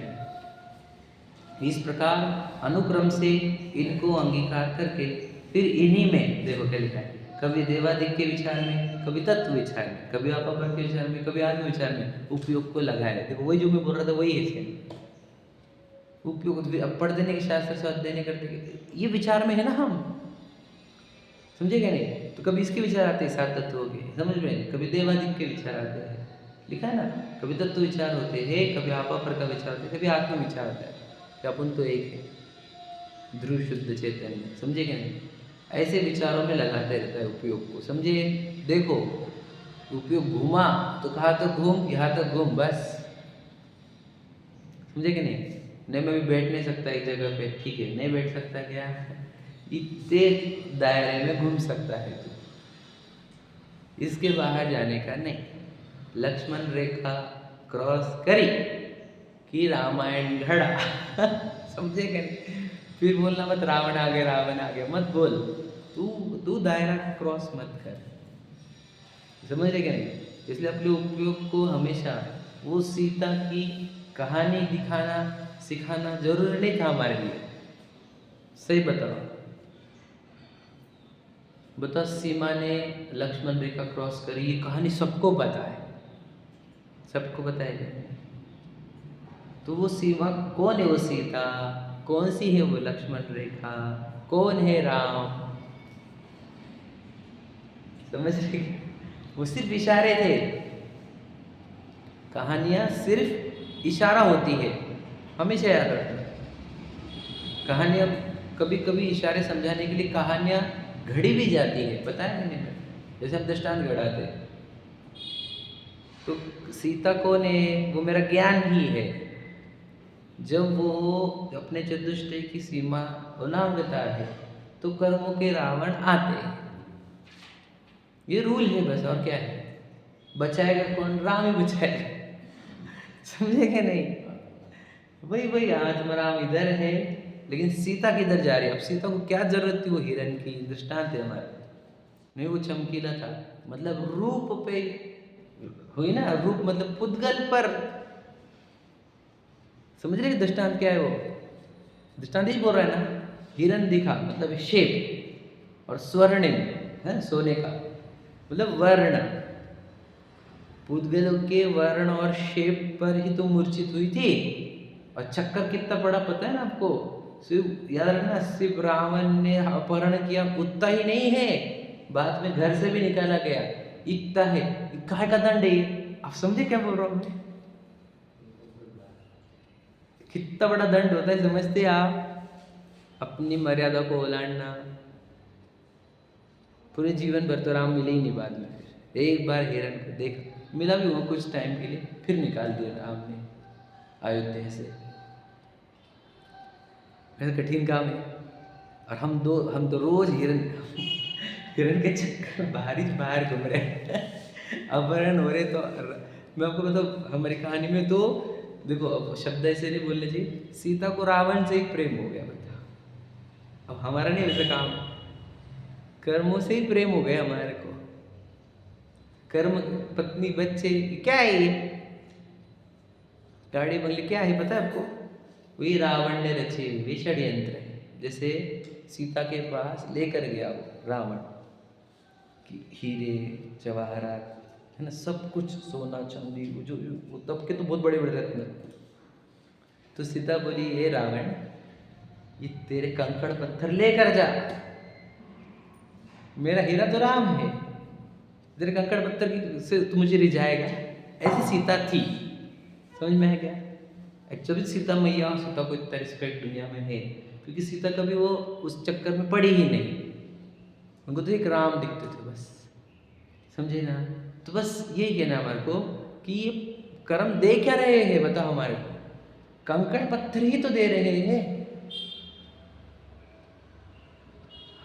इस प्रकार अनुक्रम से इनको अंगीकार करके फिर इन्हीं में, देखो क्या लिखा है, कभी देवादिक के विचार में, कभी तत्व विचार में, कभी अपापर के विचार में, कभी आत्म विचार में उपयोग को लगाए। देखो वही जो मैं बोल रहा था वही है इसके उपयोग। अब पढ़ देने के शास्त्र स्वाद देने करते ये विचार में है ना हम, समझे क्या नहीं। तो कभी इसके विचार आते हैं 7 तत्वों के, समझ में, कभी देवादिक के विचार आते हैं, लिखा है ना, कभी तत्व विचार होते हैं, कभी अपापर का विचार होता है, कभी आत्म विचार होता है कि अपन तो एक है, ध्रुव शुद्ध चैतन्य, समझे क्या नहीं। ऐसे विचारों में लगाते रहता है उपयोग को, समझे। देखो उपयोग घूमा तो कहा तो घूम, यहाँ तक घूम बस, समझे कि नहीं। नहीं मैं भी बैठ नहीं सकता एक जगह पे, ठीक है, नहीं बैठ सकता क्या, इतने दायरे में घूम सकता है तू, इसके बाहर जाने का नहीं। लक्ष्मण रेखा क्रॉस करी कि रामायण घड़ा समझे क्या नहीं। फिर बोलना मत रावण आ गया, रावण आ गया मत बोल, तू दायरा क्रॉस मत कर, समझ रहे क्या नहीं। इसलिए अपने उपयोग को हमेशा वो सीता की कहानी दिखाना सिखाना जरूरी नहीं था हमारे लिए। सही बताओ सीमा ने लक्ष्मण रेखा क्रॉस करी, ये कहानी सबको पता है, सबको पता है। तो वो सीमा कौन है, वो सीता कौन सी है, वो लक्ष्मण रेखा कौन है, राम, समझ रहे। वो सिर्फ इशारे थे, कहानियां सिर्फ इशारा होती है, हमेशा याद रखना। कहानियां कभी कभी इशारे समझाने के लिए कहानियां घड़ी भी जाती है, पता है मैंने, जैसे हम दृष्टांत गढ़ाते। तो सीता कौन है, वो मेरा ज्ञान ही है। जब वो अपने चतुष्टय की सीमा उल्लंघता है तो कर्मों के रावण आते हैं, ये रूल है बस, और क्या है। बचाएगा कौन, राम ही बचाएगा, समझे क्या नहीं। वही आत्मराम इधर है, लेकिन सीता किधर जा रही है। अब सीता को क्या जरूरत थी, वो हिरण की, दृष्टांत है हमारे, नहीं वो चमकीला था, मतलब रूप पे हुई ना, रूप मतलब पुद्गल पर, समझ रहे दृष्टांत क्या है। वो दृष्टांत ही बोल रहा है ना, हिरण दिखा मतलब शेप, और स्वर्णिम है सोने का, मतलब वर्ण, पुद्गलों के वर्ण और शेप पर ही तो मूर्छित हुई थी। और चक्कर कितना बड़ा पता है ना आपको, सिर्फ याद रखना, सिर्फ रावण ने अपहरण किया उतना ही नहीं है, बाद में घर से भी निकाला गया, इतना है। काहे का दंड है ये, आप समझे क्या बोल रहा हूँ मैं, कितना बड़ा दंड होता है, समझते आप। अपनी मर्यादा को ओलांडना, पूरे जीवन भर तो राम मिले ही नहीं बाद में, फिर एक बार हिरण को देखा, मिला भी हुआ कुछ टाइम के लिए, फिर निकाल दिया राम ने अयोध्या से। वैसे कठिन काम है। और हम तो रोज हिरण के चक्कर बाहर घूम रहे हैं अपहरण हो रहे। तो मैं आपको बताऊँ हमारी कहानी में तो देखो, अब शब्द ऐसे नहीं बोलने चाहिए, सीता को रावण से ही प्रेम हो गया, बताओ। अब हमारा नहीं वैसे काम, कर्मों से ही प्रेम हो गया हमारे को, कर्म पत्नी बच्चे क्या है ये, गाड़ी बंगले क्या है पता है आपको, वही रावण ने रचे हुए षड्यंत्र है। जैसे सीता के पास लेकर गया वो रावण कि हीरे जवाहरात है ना, सब कुछ सोना चांदी, वो तब के तो बहुत बड़े बड़े रत्न। तो सीता बोली, ये रावण, ये तेरे कंकड़ पत्थर लेकर जा, मेरा हीरा तो राम है, तेरे कंकड़ पत्थर की से तू मुझे रिझाएगा। ऐसी सीता थी, समझ में है क्या? एक्चुअली सीता मैया, सीता को इतना रिस्पेक्ट दुनिया में है क्योंकि सीता कभी वो उस चक्कर में पड़ी ही नहीं, उनको तो एक राम दिखते थे बस, समझे ना? तो बस यही कहना हमारे को कि ये कर्म दे क्या रहे हैं, बताओ हमारे को, कंकड़ पत्थर ही तो दे रहे हैं,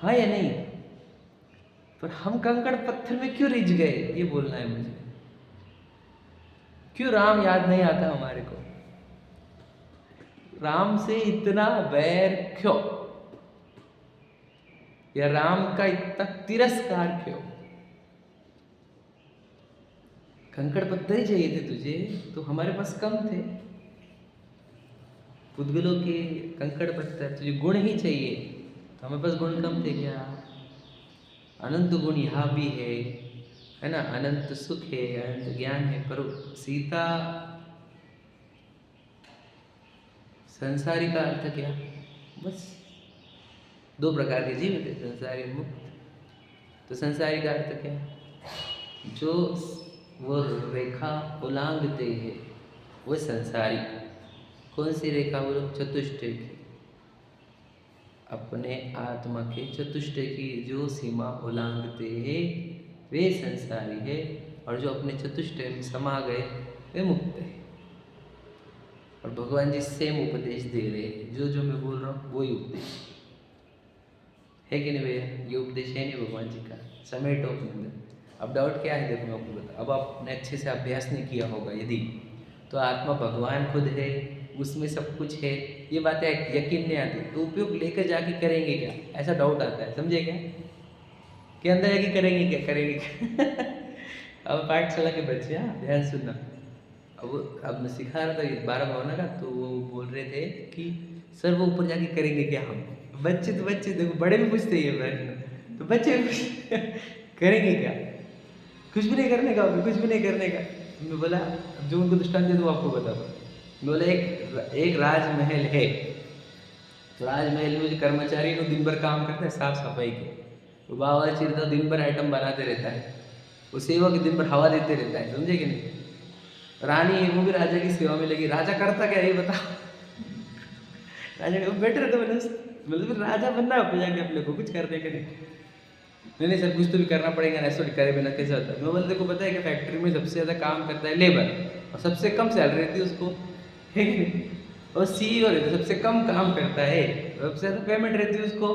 हाँ या नहीं? पर हम कंकड़ पत्थर में क्यों रिझ गए, ये बोलना है मुझे। क्यों राम याद नहीं आता हमारे को? राम से इतना बैर क्यों, या राम का इतना तिरस्कार क्यों? कंकड़ पत्थर ही चाहिए थे तुझे, तो हमारे पास कम थे। पुद्गलों के कंकड़ पत्थर, तुझे गुण ही चाहिए, तो हमारे पास गुण कम थे क्या? अनंत गुण यहाँ भी है ना, अनंत सुख है, अनंत ज्ञान है, पर सीता, संसारी का अर्थ क्या? बस दो प्रकार के जीव थे, संसारी मुक्त। तो संसारी का अर्थ क्या? जो वो रेखा उलांघते हैं वो संसारी। कौन सी रेखा? वो चतुष्टय की, अपने आत्मा के चतुष्टय की जो सीमा उल्लांघते हैं वे संसारी है, और जो अपने चतुष्टय में समा गए वे मुक्त है। और भगवान जी सेम उपदेश दे रहे हैं, जो जो मैं बोल रहा हूँ वही उपदेश है कि नहीं भैया? ये उपदेश है नहीं भगवान जी का, समेटो अपने अंदर। अब डाउट क्या है, देखो मैं आपको बता, अब आपने अच्छे से अभ्यास नहीं किया होगा यदि, तो आत्मा भगवान खुद है, उसमें सब कुछ है, ये बातें यकीन नहीं आती, तो उपयोग लेकर जाके करेंगे क्या, ऐसा डाउट आता है, समझे क्या? कि अंदर जाके करेंगे क्या? अब पाठशाला के बच्चे, हाँ ध्यान सुनना। अब मैं सिखा रहा था 12 भावना का, तो वो बोल रहे थे कि सर वो ऊपर जाके करेंगे क्या हम? बच्चे तो बच्चे, देखो बड़े भी पूछते ही है प्रश्न, तो बच्चे करेंगे क्या? कुछ भी नहीं करने का, कुछ भी नहीं करने का। मैं बोला, जो उनको दृष्टांत दे, तो आपको बता दो। बोले एक राजमहल है, तो राजमहल में जो कर्मचारी है वो दिन भर काम करता है साफ सफाई के, वो बाबा चिरता दिन भर आइटम बनाते रहता है, वो सेवक दिन भर हवा देते रहता है, समझे कि नहीं? रानी है, वो भी राजा की सेवा में लगी। राजा करता क्या, ये बताओ? राजा बैठे रहते, मतलब राजा बनना है जाके अपने को, कुछ करने के नहीं सर, कुछ तो भी करना पड़ेगा ना, ऐसा करे बिना कैसे होता है? मैं बोलते को पता है कि फैक्ट्री में सबसे ज़्यादा काम करता है लेबर, और सबसे कम सैलरी रहती है उसको, है कि नहीं? और CEO रहता है, सबसे कम काम करता है, सबसे ज़्यादा पेमेंट रहती है उसको,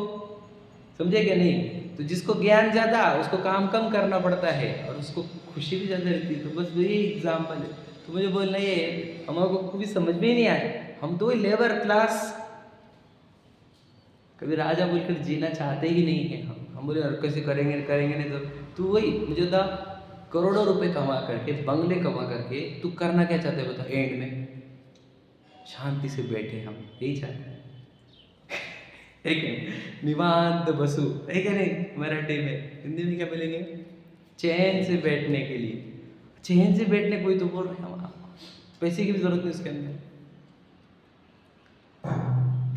समझे क्या नहीं? तो जिसको ज्ञान ज़्यादा, उसको काम कम करना पड़ता है, और उसको खुशी भी ज़्यादा रहती है। तो बस वही एग्जाम्पल है। तो मुझे बोलना ये, हमारे को भी समझ में ही नहीं आए, हम तो वही लेबर क्लास, कभी राजा बोलकर जीना चाहते ही नहीं है हम बोले और कैसे करेंगे नहीं, तो वही मुझे बता, करोड़ों रुपए कमा करके, बंगले कमा करके तू करना क्या चाहते हो बता? एंड में शांति से बैठे, हम यही चाहते हैं, है कि नहीं? निवांत बसु, है कि नहीं? मराठी में, हिंदी में क्या बोलेंगे? चैन से बैठने के लिए, चैन से बैठने कोई तो बोल रहे हैं, पैसे की भी जरूरत नहीं उसके अंदर।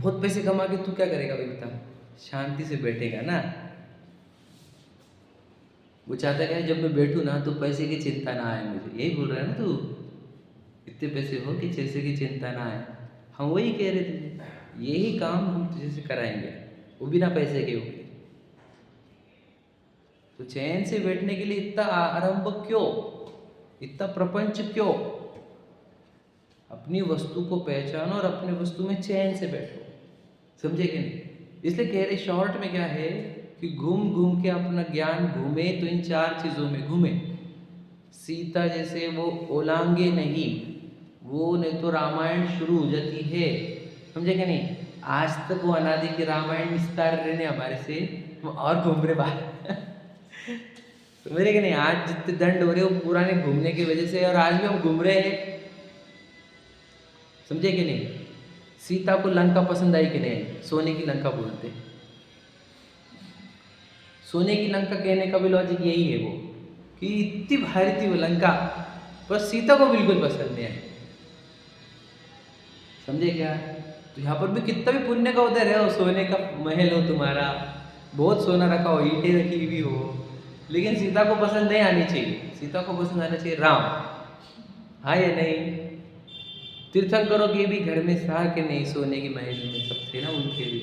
बहुत पैसे कमा के तू क्या करेगा भाई बता? शांति से बैठेगा ना। वो चाहता क्या है, जब मैं बैठूं ना तो पैसे की चिंता ना आए मुझे, यही बोल रहा है ना तू? इतने पैसे हो कि पैसे की चिंता ना आए। हम वही कह रहे थे, यही काम हम तुझे से कराएंगे, वो बिना पैसे के होंगे। तो चैन से बैठने के लिए इतना आरंभ क्यों, इतना प्रपंच क्यों? अपनी वस्तु को पहचानो और अपनी वस्तु में चैन से बैठो, समझे कि नहीं? इसलिए कह रहे शॉर्ट में क्या है कि घूम घूम के अपना ज्ञान घूमे, तो इन 4 चीज़ों में घूमे। सीता जैसे वो ओलांगे नहीं, वो नहीं तो रामायण शुरू हो जाती है, समझे कि नहीं? आज तक वो अनादि की रामायण विस्तार रहने हमारे से, हम और घूम रहे बाहर समझे कि नहीं? आज जितने दंड हो रहे वो पुराने घूमने की वजह से, और आज भी हम घूम रहे हैं, समझे कि नहीं? सीता को लंका पसंद आई कि नहीं? सोने की लंका बोलते, सोने की लंका कहने का भी लॉजिक यही है वो, कि इतनी भारी थी वो लंका, पर सीता को बिल्कुल पसंद नहीं आई। समझे क्या? तो यहाँ पर भी कितना भी पुण्य का उदय है, सोने का महल हो तुम्हारा, बहुत सोना रखा हो, ईंटें रखी हुई हो, लेकिन सीता को पसंद नहीं आनी चाहिए। सीता को पसंद आना चाहिए राम। हाँ या नहीं? तीर्थंकरों के भी घर में था कि नहीं, सोने की महल में सब थे ना उनके भी।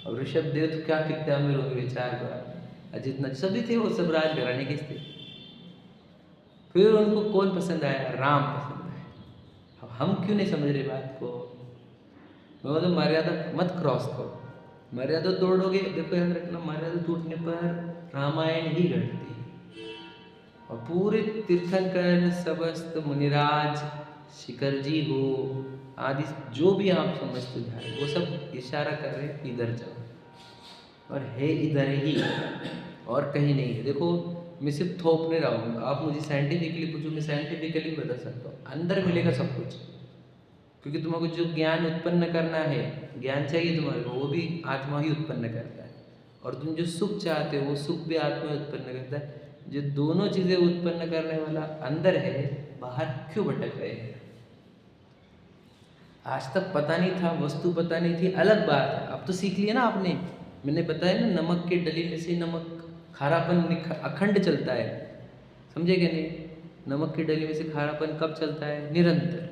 और ऋषभ देव तो क्या कितने अमीर होंगे, विचार करो, जितना सभी थे वो सब राजघराने के थे। फिर उनको कौन पसंद आया? राम पसंद आया। अब हम क्यों नहीं समझ रहे बात को? मैं बोलता मर्यादा मत क्रॉस करो, मर्यादा तोड़ोगे, देखो याद रखना, मर्यादा टूटने पर रामायण ही घटती है। और पूरे तीर्थंकर, समस्त मुनिराज, शिखर जी हो आदि, जो भी आप समझते जा रहे, वो सब इशारा कर रहे हैं इधर जाओ, और है इधर ही, और कहीं नहीं है। देखो मैं सिर्फ थोप नहीं रहा हूँ, आप मुझे साइंटिफिकली पूछो, मैं साइंटिफिकली बता सकता हूँ, अंदर मिलेगा सब कुछ। क्योंकि तुम्हारे जो ज्ञान उत्पन्न करना है, ज्ञान चाहिए तुम्हारे को, वो भी आत्मा ही उत्पन्न करता है। और तुम जो सुख चाहते हो, वो सुख भी आत्मा ही उत्पन्न करता है। जो दोनों चीज़ें उत्पन्न करने वाला अंदर है, बाहर क्यों भटक रहे हैं? आज तक पता नहीं था, वस्तु पता नहीं थी, अलग बात है, अब तो सीख लिया ना आपने। मैंने बताया ना, नमक के डली में से नमक खारापन अखंड चलता है, समझे क्या नहीं? नमक की डली में से खारापन कब चलता है? निरंतर।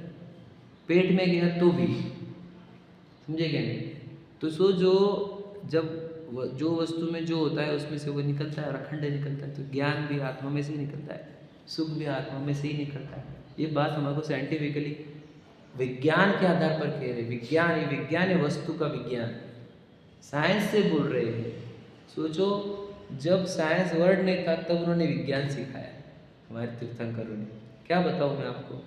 पेट में गया तो भी, समझे क्या नहीं? तो सो जो जब जो वस्तु में जो होता है उसमें से वो निकलता है और अखंड निकलता है, तो ज्ञान भी आत्मा में से ही निकलता है, सुख भी आत्मा में से ही निकलता है। ये बात हमारे को साइंटिफिकली विज्ञान के आधार पर कह रहे, विज्ञान, ये विज्ञान है, वस्तु का विज्ञान, साइंस से बोल रहे हैं। सोचो, जब साइंस वर्ड नहीं था तब उन्होंने विज्ञान सिखाया हमारे तीर्थंकरों ने। क्या बताऊँ मैं आपको,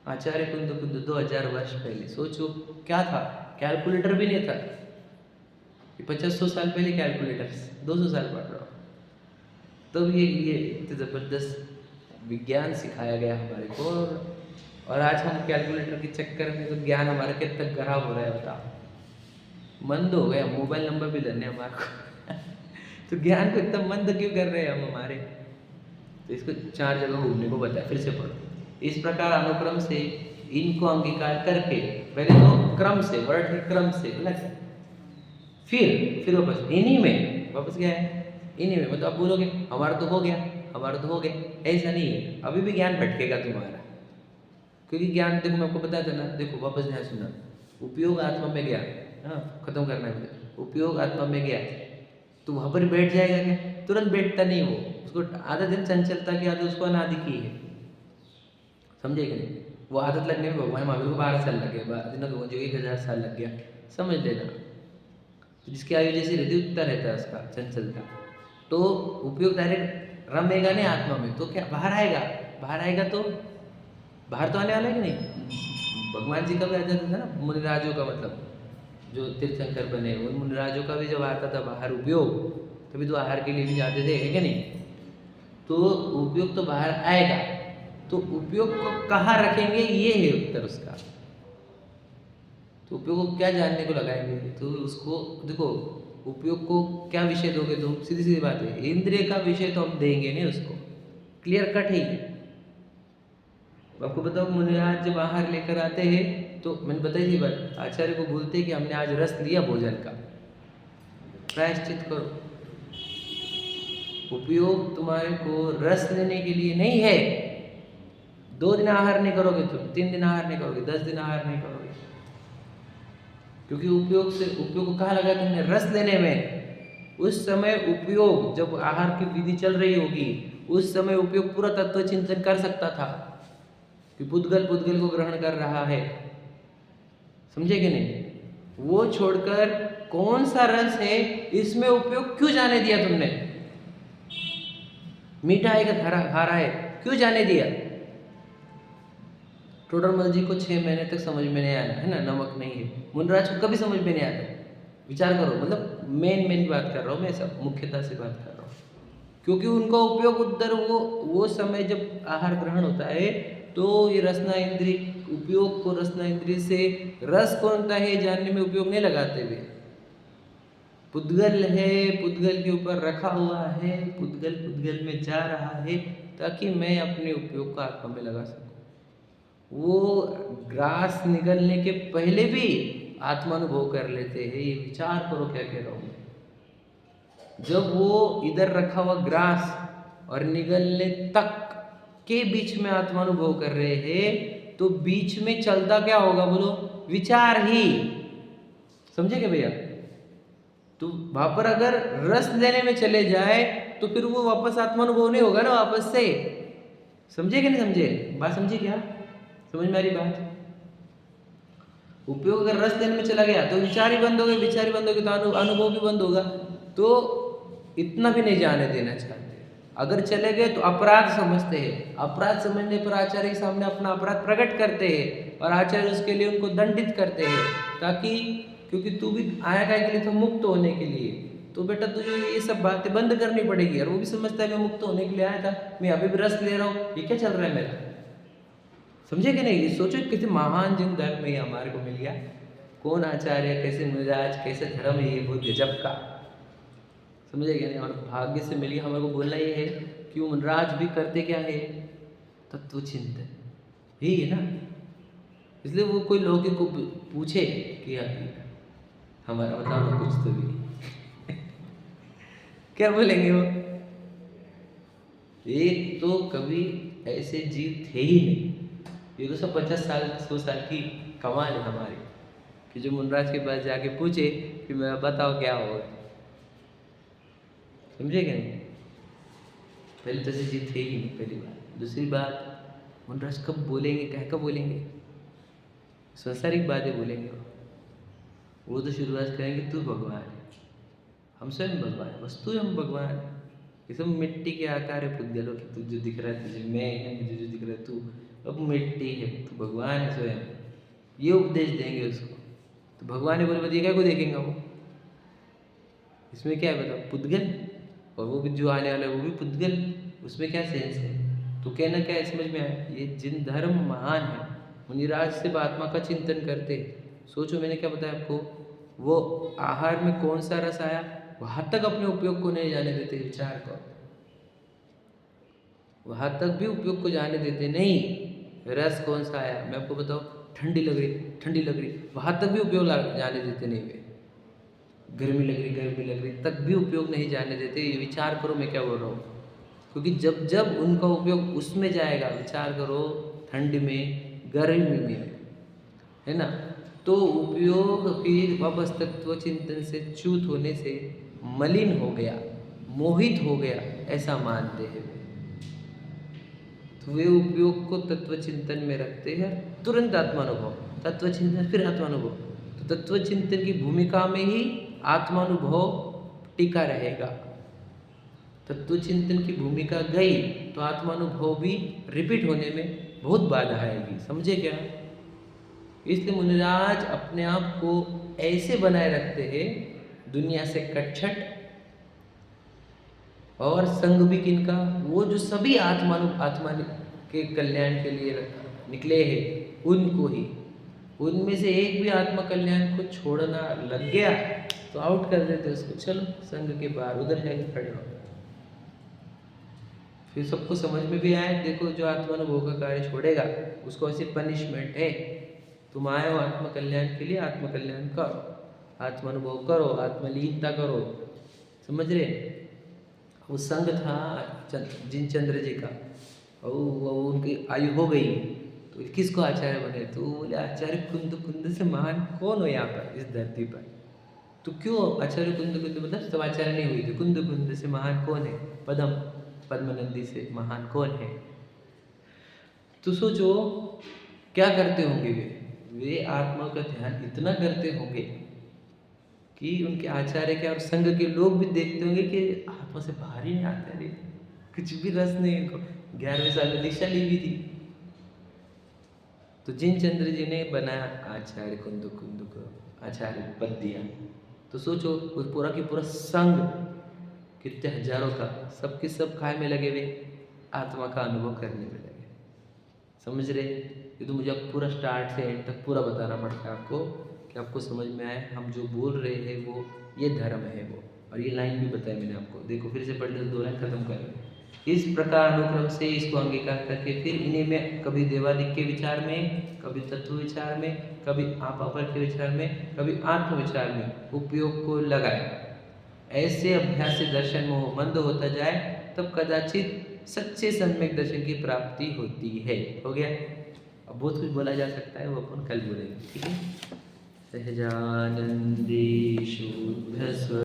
आचार्य कुंद 2000 वर्ष पहले, सोचो क्या था, कैलकुलेटर भी नहीं था। 50-100 साल पहले कैलकुलेटर्स, 200 साल पढ़ रहा हूँ, तब ये इतने ज़बरदस्त विज्ञान सिखाया गया हमारे को। और आज हम कैलकुलेटर के चक्कर में तो ज्ञान हमारा कितना खराब हो रहा है बताओ, मंद हो गया। मोबाइल नंबर भी धन्य हमारे को तो ज्ञान को इतना मंद क्यों कर रहे हैं हम हमारे? तो इसको 4 जगह घूमने को बताया, फिर से पढ़ो। इस प्रकार अनुक्रम से इनको अंगीकार करके, पहले तो क्रम से, वर्ड के क्रम से अलग, फिर वापस इन्हीं में वापस गया है, इन्हीं में। मतलब आप बोलोगे हमारा तो हो गया, हमारा तो हो गया, ऐसा नहीं है, अभी भी ज्ञान भटकेगा तुम्हारा। क्योंकि ज्ञान, देखो मैं आपको बताया था ना, देखो वापस ध्यान सुनना, उपयोग आत्मा में गया, हाँ खत्म करना है मुझे, उपयोग आत्मा में गया तो वहाँ पर बैठ जाएगा क्या? तुरंत बैठता नहीं वो, उसको आधा दिन चंचलता की आदत उसको अनादि की है, समझे कि नहीं? वो आदत लगने में भगवान महावीर को 12 साल लग गया, जो 1000 साल लग गया, समझ लेना। तो जिसकी आयु जैसी रहती उतना रहता है उसका चंचलता। तो उपयोग डायरेक्ट रमेगा नहीं आत्मा में, तो क्या बाहर आएगा? बाहर आएगा तो बाहर तो आने वाला है कि नहीं? भगवान जी का भी आ जाता था ना, मुनिराजों का, मतलब जो तीर्थंकर बने उन मुनिराजों का भी जब आता था बाहर उपयोग, तभी तो आहार के लिए भी जाते थे, है कि नहीं? तो उपयोग तो बाहर आएगा, तो उपयोग को कहाँ रखेंगे, ये है उत्तर उसका। तो उपयोग को क्या जानने को लगाएंगे? तो उसको देखो, उपयोग को क्या विषय दोगे तुम? सीधी सीधी बात है, इंद्रिय का विषय तो हम देंगे नहीं उसको, क्लियर कट ही। आपको बताओ, मुनिराज जब आहार लेकर आते हैं तो मैंने बताई थी बात, आचार्य को बोलते हैं कि हमने आज रस लिया भोजन का, प्रायश्चित करो। उपयोग तुम्हारे को रस लेने के लिए नहीं है। 2 दिन आहार नहीं करोगे तुम, 3 दिन आहार नहीं करोगे, 10 दिन आहार नहीं करोगे, क्योंकि उपयोग को कहाँ लगा तुमने? रस लेने में। उस समय उपयोग, जब आहार की विधि चल रही होगी, उस समय उपयोग पूरा तत्व चिंतन कर सकता था कि पुद्गल को ग्रहण कर रहा है, समझे कि नहीं? वो छोड़कर कौन सा रस है इसमें उपयोग क्यों जाने दिया तुमने? मीठा है कि खारा है, क्यों जाने दिया? टोडरमल जी को 6 महीने तक समझ में नहीं आया, है ना, नमक नहीं है। मुनिराज को कभी समझ में नहीं आता। विचार करो, मतलब मेन बात कर रहा हूँ मैं, सब मुख्यता से बात कर रहा हूँ, क्योंकि उनका उपयोग उधर वो समय जब आहार ग्रहण होता है तो ये रसना इंद्रिय, उपयोग को रसना इंद्रिय से रस कौन सा है जानने में उपयोग नहीं लगाते हुए, पुद्गल है, पुद्गल के ऊपर रखा हुआ है, पुद्गल पुद्गल में जा रहा है, ताकि मैं अपने उपयोग को आत्मा में लगा सकूं। वो ग्रास निकलने के पहले भी आत्मानुभव कर लेते हैं। ये विचार करो क्या कह रहा हूं मैं। जब वो इधर रखा हुआ ग्रास और निगलने तक के बीच में आत्मानुभव कर रहे हैं, तो बीच में चलता क्या होगा बोलो? विचार ही। समझे क्या भैया? तो वहां पर अगर रस लेने में चले जाए तो फिर वो वापस आत्मानुभव नहीं होगा ना वापस से। समझे कि नहीं समझे? बात समझे क्या? समझ में आ रही बात? उपयोग अगर रस लेने में चला गया तो विचार ही बंद हो गए, विचार ही बंद हो गए तो अनुभव भी बंद होगा। तो इतना भी नहीं जाने देना चाहते। अगर चले गए तो अपराध समझते हैं। अपराध समझने पर आचार्य के सामने अपना अपराध प्रकट करते हैं और आचार्य उसके लिए उनको दंडित करते हैं, ताकि क्योंकि तू भी आया क्या के लिए था? मुक्त होने के लिए। तो बेटा तुझे ये सब बातें बंद करनी पड़ेगी। और वो भी समझता है मैं मुक्त होने के लिए आया था, मैं अभी भी रस ले रहा हूँ, ये क्या चल रहा है मेरा? समझे कि नहीं? सोचो किसी महान जिन धर्म में हमारे को मिल गया। कौन आचार्य, कैसे मिजाज, कैसे धर्म है, ये बहुत गजब का। समझे क्या नहीं? और भाग्य से मिल गया। हमारे को बोलना ये है कि वो मनराज भी करते क्या है? तत्व चिंतन यही है ना। इसलिए वो कोई लोग को पूछे कि हमारा बताओ ना कुछ तो भी क्या बोलेंगे वो? एक तो कभी ऐसे जीव थे ही नहीं। ये तो सब 50 साल 100 साल की कमाल है हमारी, कि जो मुनराज के पास जाके पूछे कि मैं बताओ क्या होगा। समझे क्या नहीं? पहले तो ऐसे जीव थे ही नहीं, पहली बात। दूसरी बात, मुनराज कब बोलेंगे, कह कब बोलेंगे? सांसारिक बातें बोलेंगे वो तो शुरुआत करेंगे तू भगवान है, हम स्वयं भगवान है, वस्तु हम भगवान है। ये सब मिट्टी के आकार है पुद्गलों की। तू जो दिख रहा है तुझे मैं है, मुझे जो दिख रहा है तू, अब मिट्टी है, तू भगवान है स्वयं। ये उपदेश देंगे उसको। तो भगवान ने बोले बताइए क्या को देखेंगे वो? इसमें क्या है बताओ? पुद्गल। और वो भी जो आने वाला है वो भी पुद्गल। उसमें क्या सेंस है? तो कहना क्या है समझ में आया? ये जिन धर्म महान है, मुनिराज सिर्फ आत्मा का चिंतन करते। सोचो मैंने क्या बताया आपको? वो आहार में कौन सा रस आया वहां तक अपने उपयोग को नहीं जाने देते। विचार को वहां तक भी उपयोग को जाने देते नहीं। रस कौन सा आया मैं आपको बताऊं? ठंडी लग रही, ठंडी लग रही, वहां तक भी उपयोग जाने देते नहीं वे। गर्मी लग रही, गर्मी लग रही, तक भी उपयोग नहीं जाने देते। ये विचार करो मैं क्या बोल रहा हूँ। क्योंकि जब जब उनका उपयोग उसमें जाएगा, विचार करो ठंड में, गर्मी में, है ना, तो उपयोग फिर वापस तत्व चिंतन से च्युत होने से मलिन हो गया, मोहित हो गया, ऐसा मानते हैं वे। तो वे उपयोग को तत्व चिंतन में रखते हैं, तुरंत आत्मानुभव, तत्व चिंतन फिर आत्मानुभव। तो तत्व चिंतन की भूमिका में ही आत्मानुभव टिका रहेगा। तत्व चिंतन की भूमिका गई तो आत्मानुभव भी रिपीट होने में बहुत बाधा आएगी। समझे क्या? इसलिए मुनिराज अपने आप को ऐसे बनाए रखते हैं, दुनिया से कटछट, और संग भी किनका? वो जो सभी आत्मा के कल्याण के लिए निकले हैं उनको ही। उनमें से एक भी आत्मा कल्याण को छोड़ना लग गया तो आउट कर देते उसको। चलो संग के बाहर, उधर जाके खड़े हो। फिर सबको समझ में भी आए, देखो जो आत्मानुभव का कार्य छोड़ेगा उसको ऐसी पनिशमेंट है। तुम आए हो आत्म कल्याण के लिए, आत्म कल्याण करो, आत्मानुभव करो, आत्मलीनता करो। समझ रहे? वो संग था जिन चंद्र जी का, और वो उनकी आयु हो गई तो किसको आचार्य बने? तो बोले आचार्य कुंद कुंद से महान कौन हो यहाँ पर इस धरती पर? तो क्यों आचार्य कुंद कुंद मतलब सब आचार्य नहीं हुई थी। कुंद कुंद से महान कौन है? पद्म पद्मनंदी से महान कौन है? तो सोचो क्या करते होंगे वे आत्मा का ध्यान इतना करते होंगे कि उनके आचार्य के और संघ के लोग भी देखते होंगे कि आत्मा से बाहर ही नहीं आते, अरे कुछ भी रस नहीं इनको। 11वें साल में दीक्षा ली हुई थी। तो जिन चंद्र जी ने बनाया आचार्य कुंद कुंद को आचार्य पद दिया। तो सोचो उस पूरा की पूरा संघ कितने हजारों का, सबके सब काय में लगे हुए, आत्मा का अनुभव करने में लगे। समझ रहे? ये तो मुझे अब पूरा स्टार्ट से एंड तक पूरा बताना पड़ता है आपको कि आपको समझ में आए हम जो बोल रहे हैं वो ये धर्म है वो। और ये लाइन भी बताया मैंने आपको, देखो फिर से पढ़ लो, 2 लाइन खत्म कर लो। इस प्रकार अनुक्रम से इसको अंगीकार करके फिर इन्हें में कभी देवादिक के विचार में, कभी तत्व विचार में, कभी आप अपर के विचार में, कभी आत्म विचार में उपयोग को लगाए। ऐसे अभ्यास से दर्शन मोह मंद होता जाए तब कदाचित सच्चे सम्यक दर्शन की प्राप्ति होती है। हो गया। अब बहुत कुछ बोला जा सकता है, वो अपन कल बोलेंगे, ठीक है। सहजानंदी शुद्ध स्व